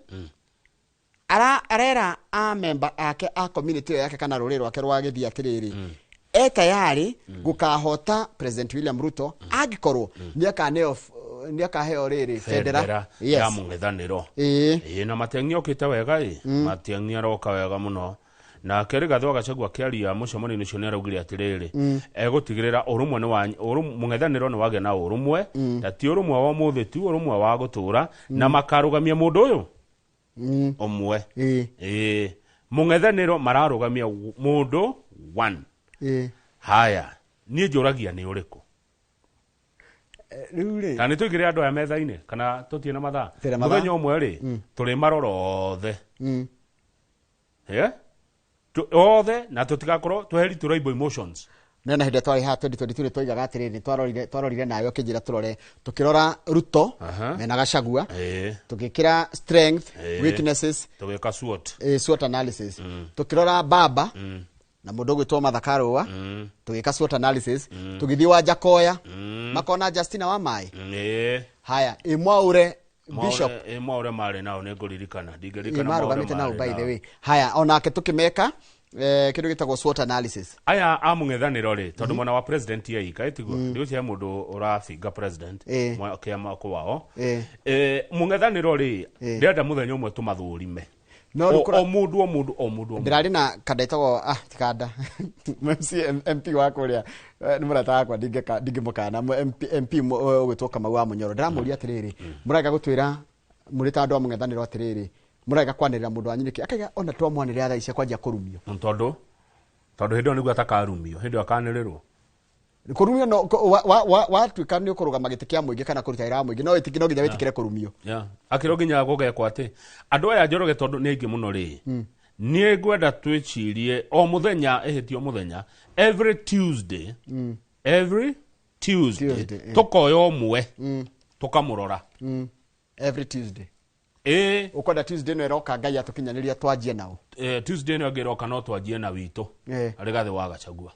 arera a member ake a community yake kana rũrĩrĩ rwake rwa Gĩthii atĩrĩrĩ tayari gũkahota President William Ruto angĩkorwo nĩakaheo rĩrĩ federal ya mũng'ethanĩro na Matiang'i okĩte wega Matiang'i aroka wega mũno na Rigathi wa Gachagua kĩaria mũcemanio-inĩ ũcio nĩaraugire atĩrĩrĩ egũtigĩrĩra ũrũmwe mũng'ethanĩro nĩ wagĩa na ũrũmwe na ti ũrũmwe wa mũthĩ tu ũrũmwe wa gũtũũra na makarũgamia mũndũ ũyũ ũmwe mũng'ethanĩro mararũgamia mũndũ one haya niĩ njũragia nĩ ũrĩkũ Rĩu rĩ. Kana nĩtũigire andũ aya metha-inĩ kana tũtie na mathaa. Tũtirĩ mathaa. Mũthenya ũmwe rĩ tũrĩ marora othe. Mm. Othe na tũtigakorwo tweheri tũroibo emotions. Nena hĩndĩ twarĩ ha 2022 twaigaga atĩrĩrĩ twarorire nawe ũkĩnjĩra tũrore tukĩrora Ruto mena Gachagua tũgĩkĩra strength weaknesses tũgĩka SWOT SWOT analysis tukĩrora Baba na mũndũ ũgwĩtwo Martha Karũa tũgĩka SWOT analysis tũgĩthiĩ wa Jakoya makona Justina wa Mai haya Mwaũre Bishop Mwaũre marĩ nao nĩngũririkana ndingĩririkana Mwaũre nao by the way haya onake tukĩmeka kĩndũ gĩtagwo SWOT analysis aya amũng'ethanĩro rĩ tondũ mwana wa president yeika ĩtiguo ndĩũcio mũndũ ũrafinga president kĩama kwao mũng'ethanĩro rĩ ndĩrenda mũthenya ũmwe tũmathũrime o mũndũ ndĩrarĩ na kanda ĩtagwo tikanda MP wa kũrĩa nĩ mũrata wakwa ndingĩmũkana MP ũgwĩtwo Kamau wa Mũnyoro ndĩramũria atĩrĩrĩ mũraiga gũtwĩra mũrĩ ta andũ a mũng'ethanĩro atĩrĩrĩ mũraiga kwanĩrĩra mũndũ wanyu nĩkĩ akaiga ona twamwanĩrĩra thaa ici kwanjia kũrumio tondũ hĩndĩ ĩyo nĩguo atakarumio hĩndĩ ĩyo akanĩrĩrwo kũrumio no watuĩka nĩ ũkũrũgama gĩtĩ kĩa mũingĩ kana kũruta wĩra wa mũingĩ no nginya wĩtĩkĩre kũrumio akĩrwo nginya gũgekwo atĩ andũ aya Njoroge tondũ nĩ aingĩ mũno rĩ nĩ ngwenda twĩcirie o mũthenya ehĩtio mũthenya every Tuesday tũkoya ũmwe tũkamũrora every Tuesday ukwenda Tuesday no eroka Ngai atukinyanĩria twanjie nao Tuesday no ngeroka no twanjie na witũ arĩ gathe wa Gachagua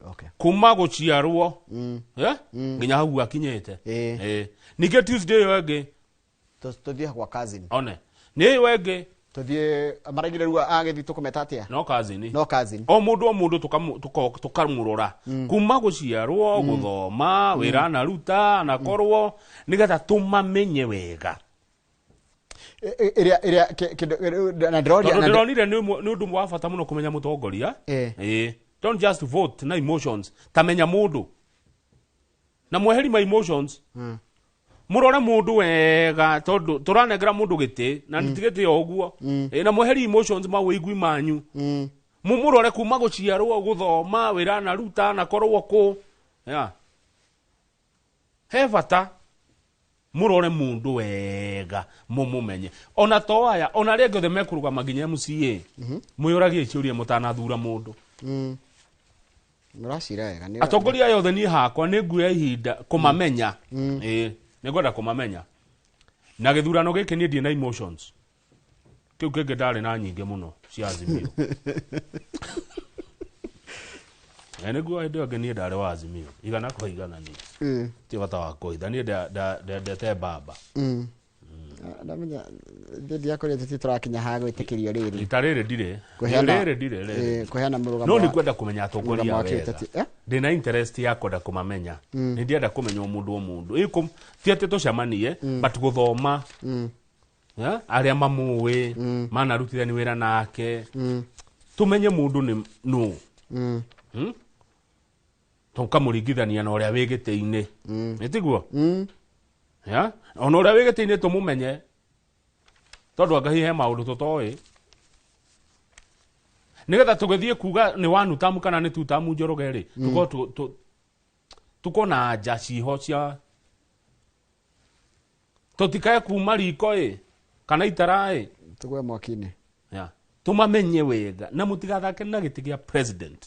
okay kuma gũciarwo nginya hau akinyĩte ningĩ Tuesday ĩyo ĩngĩ tũthiĩ kwa cousin one nĩ ĩyo ĩngĩ tũthiĩ maragire rua agĩthiĩ tũkũmeta atĩa no cousin o mũndũ tũkamũrora kuma gũciarwo gũthoma wĩra anaruta anakorwo nĩgetha tũmamenye wega ndĩronire nĩ ũndũ wa bata mũno kũmenya mũtongoria don't just vote na emotions tamenya mũndũ na mweheri ma emotions mũrore mũndũ wega tondũ tũranengera mũndũ gĩtĩ na nĩtigĩtĩ o ũguo na mweheri emotions ma wĩigwi manyu mũrore kuma gũciarwo gũthoma wĩra anaruta anakorwo kũ he bata mũrore mũndũ wega mũmenye ona to aya ona rĩngĩ othe mekũrũgama nginya MCA mwĩyũragie ciũria mũtanathura mũndũ atongoria yothe niĩ hakwa nĩ nguoya ihinda kũmamenya nĩngwenda kũmamenya na gĩthurano gĩkĩ niĩ ndĩ na emotions kĩu kĩngĩ ndarĩ na nyingĩ mũno cia Azimio nĩguo hĩndĩ ĩyo niĩ ndarĩ wa Azimio igana kwa igana niĩ ti bata wa kũhitha niĩ ndete Baba ndamenya ndiakorire tũrakinya ha gwĩtĩkĩrio rĩrĩ rita rĩrĩ ndirĩ kũheana mũrũgamo no nĩ kwenda kũmenya atongoria wega ndĩna interest ya kwenda kũmamenya nĩ ndĩenda kũmenya mũndũ ti atĩ tũcemanie but gũthoma arĩa mamũĩ manarutithani wĩra nake tũmenye mũndũ nĩ nũ tũkamũringithania na ũrĩa wĩ gĩtĩ-inĩ nĩtiguo ona ũrĩa wĩ gĩtĩ-inĩ tũmũmenye tondũ Ngai he maũndũ tũtoĩ nĩgetha tũgĩthiĩ kuga nĩ one term kana nĩ two term Njoroge rĩ tũkona anja ciho cia tũtikae kuma riko kana itara tũgwe mwaki-inĩ tũmamenye wega na mũtigathake na gĩtĩ gĩa president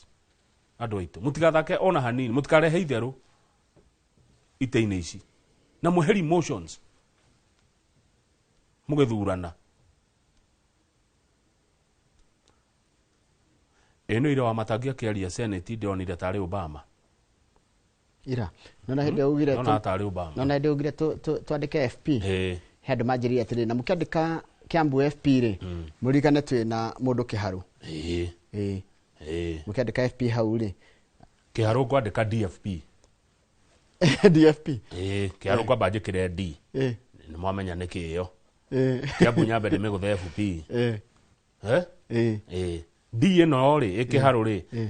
andũ aitũ mũtigathake ona hanini mũtikarehe itherũ itĩ-inĩ ici na mweheri emotions mũgĩthurana ĩno ira wa matangia kĩaria senate ndĩronire tarĩ Obama ira nona hĩndĩ ugire tarĩ Obama nona hĩndĩ ugire twandĩke FP handũ manjĩrĩria atĩrĩ na mũkĩandĩka Kiambu FP rĩ mũririkane twĩna mũndũ Kĩharũ mũkĩandĩka FP hau rĩ Kĩharũ kwandĩka DFP DFP Kĩharũ kwamba njĩkĩre D nĩ mwamenya nĩ kĩyo Kiambu nyambe ndĩmĩgũthe FP D ĩno rĩ Kĩharũ rĩ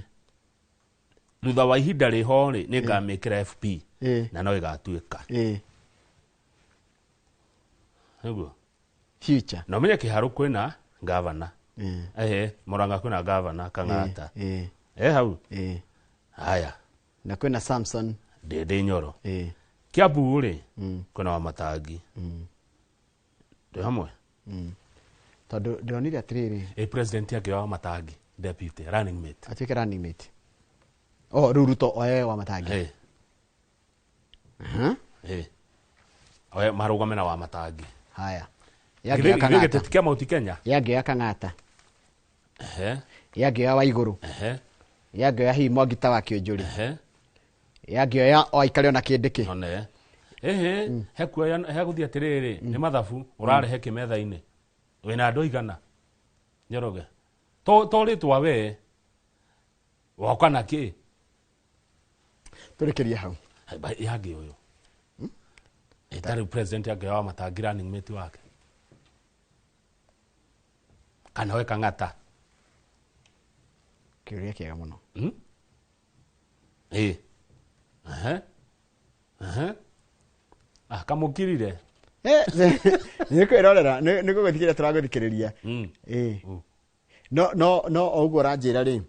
thutha wa ihinda rĩho rĩ nĩ ngamĩkĩra FP na no ĩgatuĩka nĩguo future na ũmenye Kĩharũ kwĩna gavana Mũrang'a kwĩna gavana Kang'ata hau haya na kwĩna Samson ndĩ Nyoro Kiambu rĩ kwĩna Wamatangi ndĩ hamwe tondũ ndĩronire atĩrĩrĩ president yake wa Wamatangi deputy running mate atuĩke running mate rĩu Ruto oe Wamatangi oe marũgame na Wamatangi haya gĩtĩtikia Mount Kenya yangĩoya Kang'ata yangĩoya Waigũrũ yangĩoya hihi Mwangi ta wa Kĩũnjũrĩ yangĩoya oaikare ona Kĩndĩkĩ one hekuoya hegũthiĩ atĩrĩrĩ nĩ mathabu ũrarehe kĩmetha-inĩ wĩna andũ aigana Njoroge to rĩtwa we woka na kĩ tũrĩkĩrie hau yangĩ ũyũ itarĩ president yangĩoya Wamatangi running mate wake kana we Kang'ata kĩũria kĩega mũno kamũkirire nĩ kwĩrorera nĩ gũgũthikĩrĩria tũragũthikĩrĩria no o ũguo ũranjĩra rĩ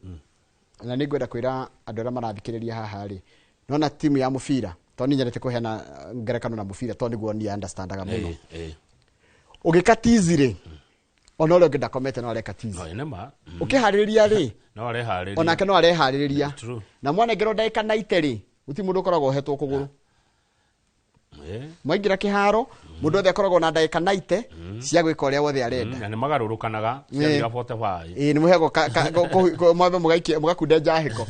na nĩ ngwenda kwĩra andũ arĩa marathikĩrĩria haha rĩ nona timu ya mũbira to nĩ nyendete kũheana ngerekano na mũbira to nĩguo niĩ understandaga mũno ũgĩka tizi rĩ ona ũrĩa ũngĩ ndakomete no areka tizi ũkĩharĩrĩria rĩ onake no areharĩrĩria na mwanengerwo ndagĩka 90 rĩ gũtirĩ mũndũ ũkoragwo ũhetwo kũgũrũ mwaingĩra kĩharo mũndũ othe akoragwo na ndagĩka 90 cia gwĩka ũrĩa wothe arenda na nĩ magarũrũkanaga ciathira 45 nĩ mũhego mwambe mũgakunde njahĩko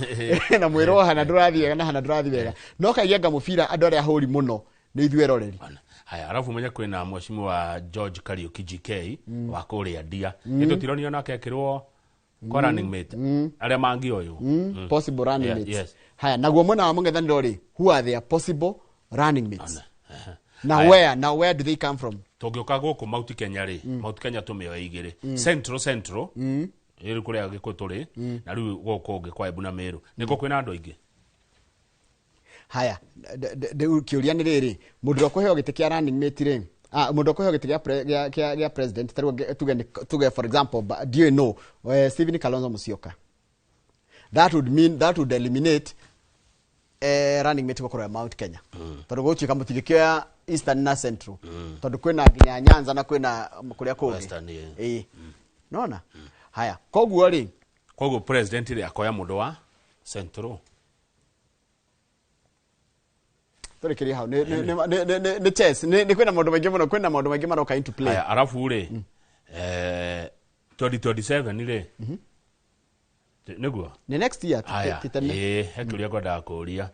na mwĩrwo hana ndũrathiĩ wega na hana ndũrathiĩ wega no kaigĩanga mũbira andũ arĩa ahũri mũno nĩ ithuĩ eroreri haya arabu menye kwĩna mwecimu wa George Kariuki GK wa kũrĩa Ndia nĩtũtironio nake ekĩrwo kwa running mate arĩa mangi ũyũ possible running mates haya naguo mwena wa mũng'ethanĩro rĩ who are their possible running mates now where do they come from tũngĩũka gũkũ Mount Kenya rĩ Mount Kenya tũmĩoya igĩrĩ central ĩrĩ kũrĩa gĩkũ tũrĩ na rĩu gũkũ ũngĩ kwa Embu na Meru nĩkũ kwĩna andũ aingĩ haya kĩũria nĩ rĩrĩ mũndũ ũrĩa ũkũheo gĩtĩ kĩa running mate rĩ mũndũ ũkũheo gĩtĩ gĩa president tuge for example do you know Stephen Kalonzo Musyoka that would eliminate running mate gũkorwo ya Mount Kenya tondũ gũtuĩka mũtigĩkĩoya Eastern na Central tondũ kwĩna nginya Nyanza na kwĩna kũrĩa kũngĩ nona haya koguo president rĩ akoya mũndũ wa Central tũrĩkĩria hau nĩ chess nĩ kwĩna maũndũ maingĩ mũno kwĩna maũndũ maingĩ maroka into play haya arabu rĩ 2027 rĩ nĩguo nĩ next year hekĩũria ngwendaga kũũria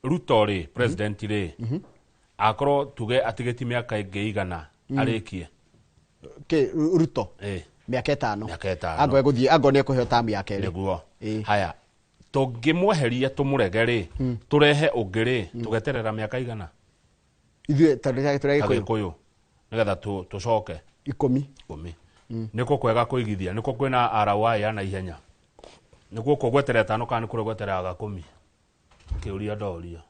Ruto rĩ president rĩ akorwo tuge atigĩti mĩaka ĩngĩ igana arĩkie Ruto mĩaka 5 angwe gũthiĩ angwe nĩ ekũheo tamu ya kerĩ nĩguo haya tũngĩmweheria tũmũrege rĩ tũrehe ũngĩ rĩ tũgeterera mĩaka igana ithuĩ tũrĩa Gĩkũyũ nĩgetha tũcoke 10 nĩkũ kwega kũigithia nĩkũ kwĩna ROI ya na ihenya nĩkũ kũgweterera 5 kana nĩkũ gweterera 10 kĩũria ndoria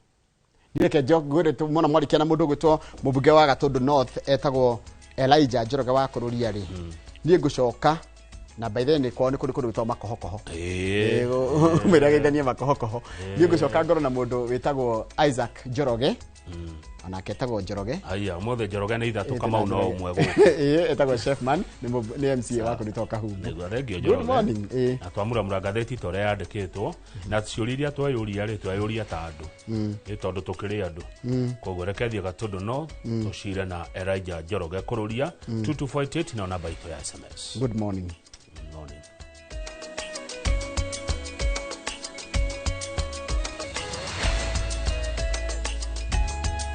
ndireke ngwĩre mũno mwarikia na mũndũ gwĩtwo mũmbunge wa Gatũndũ North etagwo Elijah Njoroge wa kũrũria rĩ niĩ ngũcoka na by then kwao nĩ kũrĩ kũndũ gwĩtagwo makohokoho mwĩragithanie makohokoho niĩ ngũcoka ngoro na mũndũ wĩtagwo Isaac Njoroge onake etagwo Njoroge haya ũmũthĩ Njoroge nĩ ithatũ Kamau no ũmwe gũkũ etagwo Chefman nĩ MCA wa kũrĩtwo Kahumbu good morning na twamuramura ngathĩti ta ũrĩa yandĩkĩtwo na ciũria iria twayũria rĩ twayũria ta andũ nĩ tondũ tũkĩrĩ andũ koguo rekethie Gatũndũ no tũcire na Elijah Njoroge kũrũria 2248 na namba itũ ya SMS good morning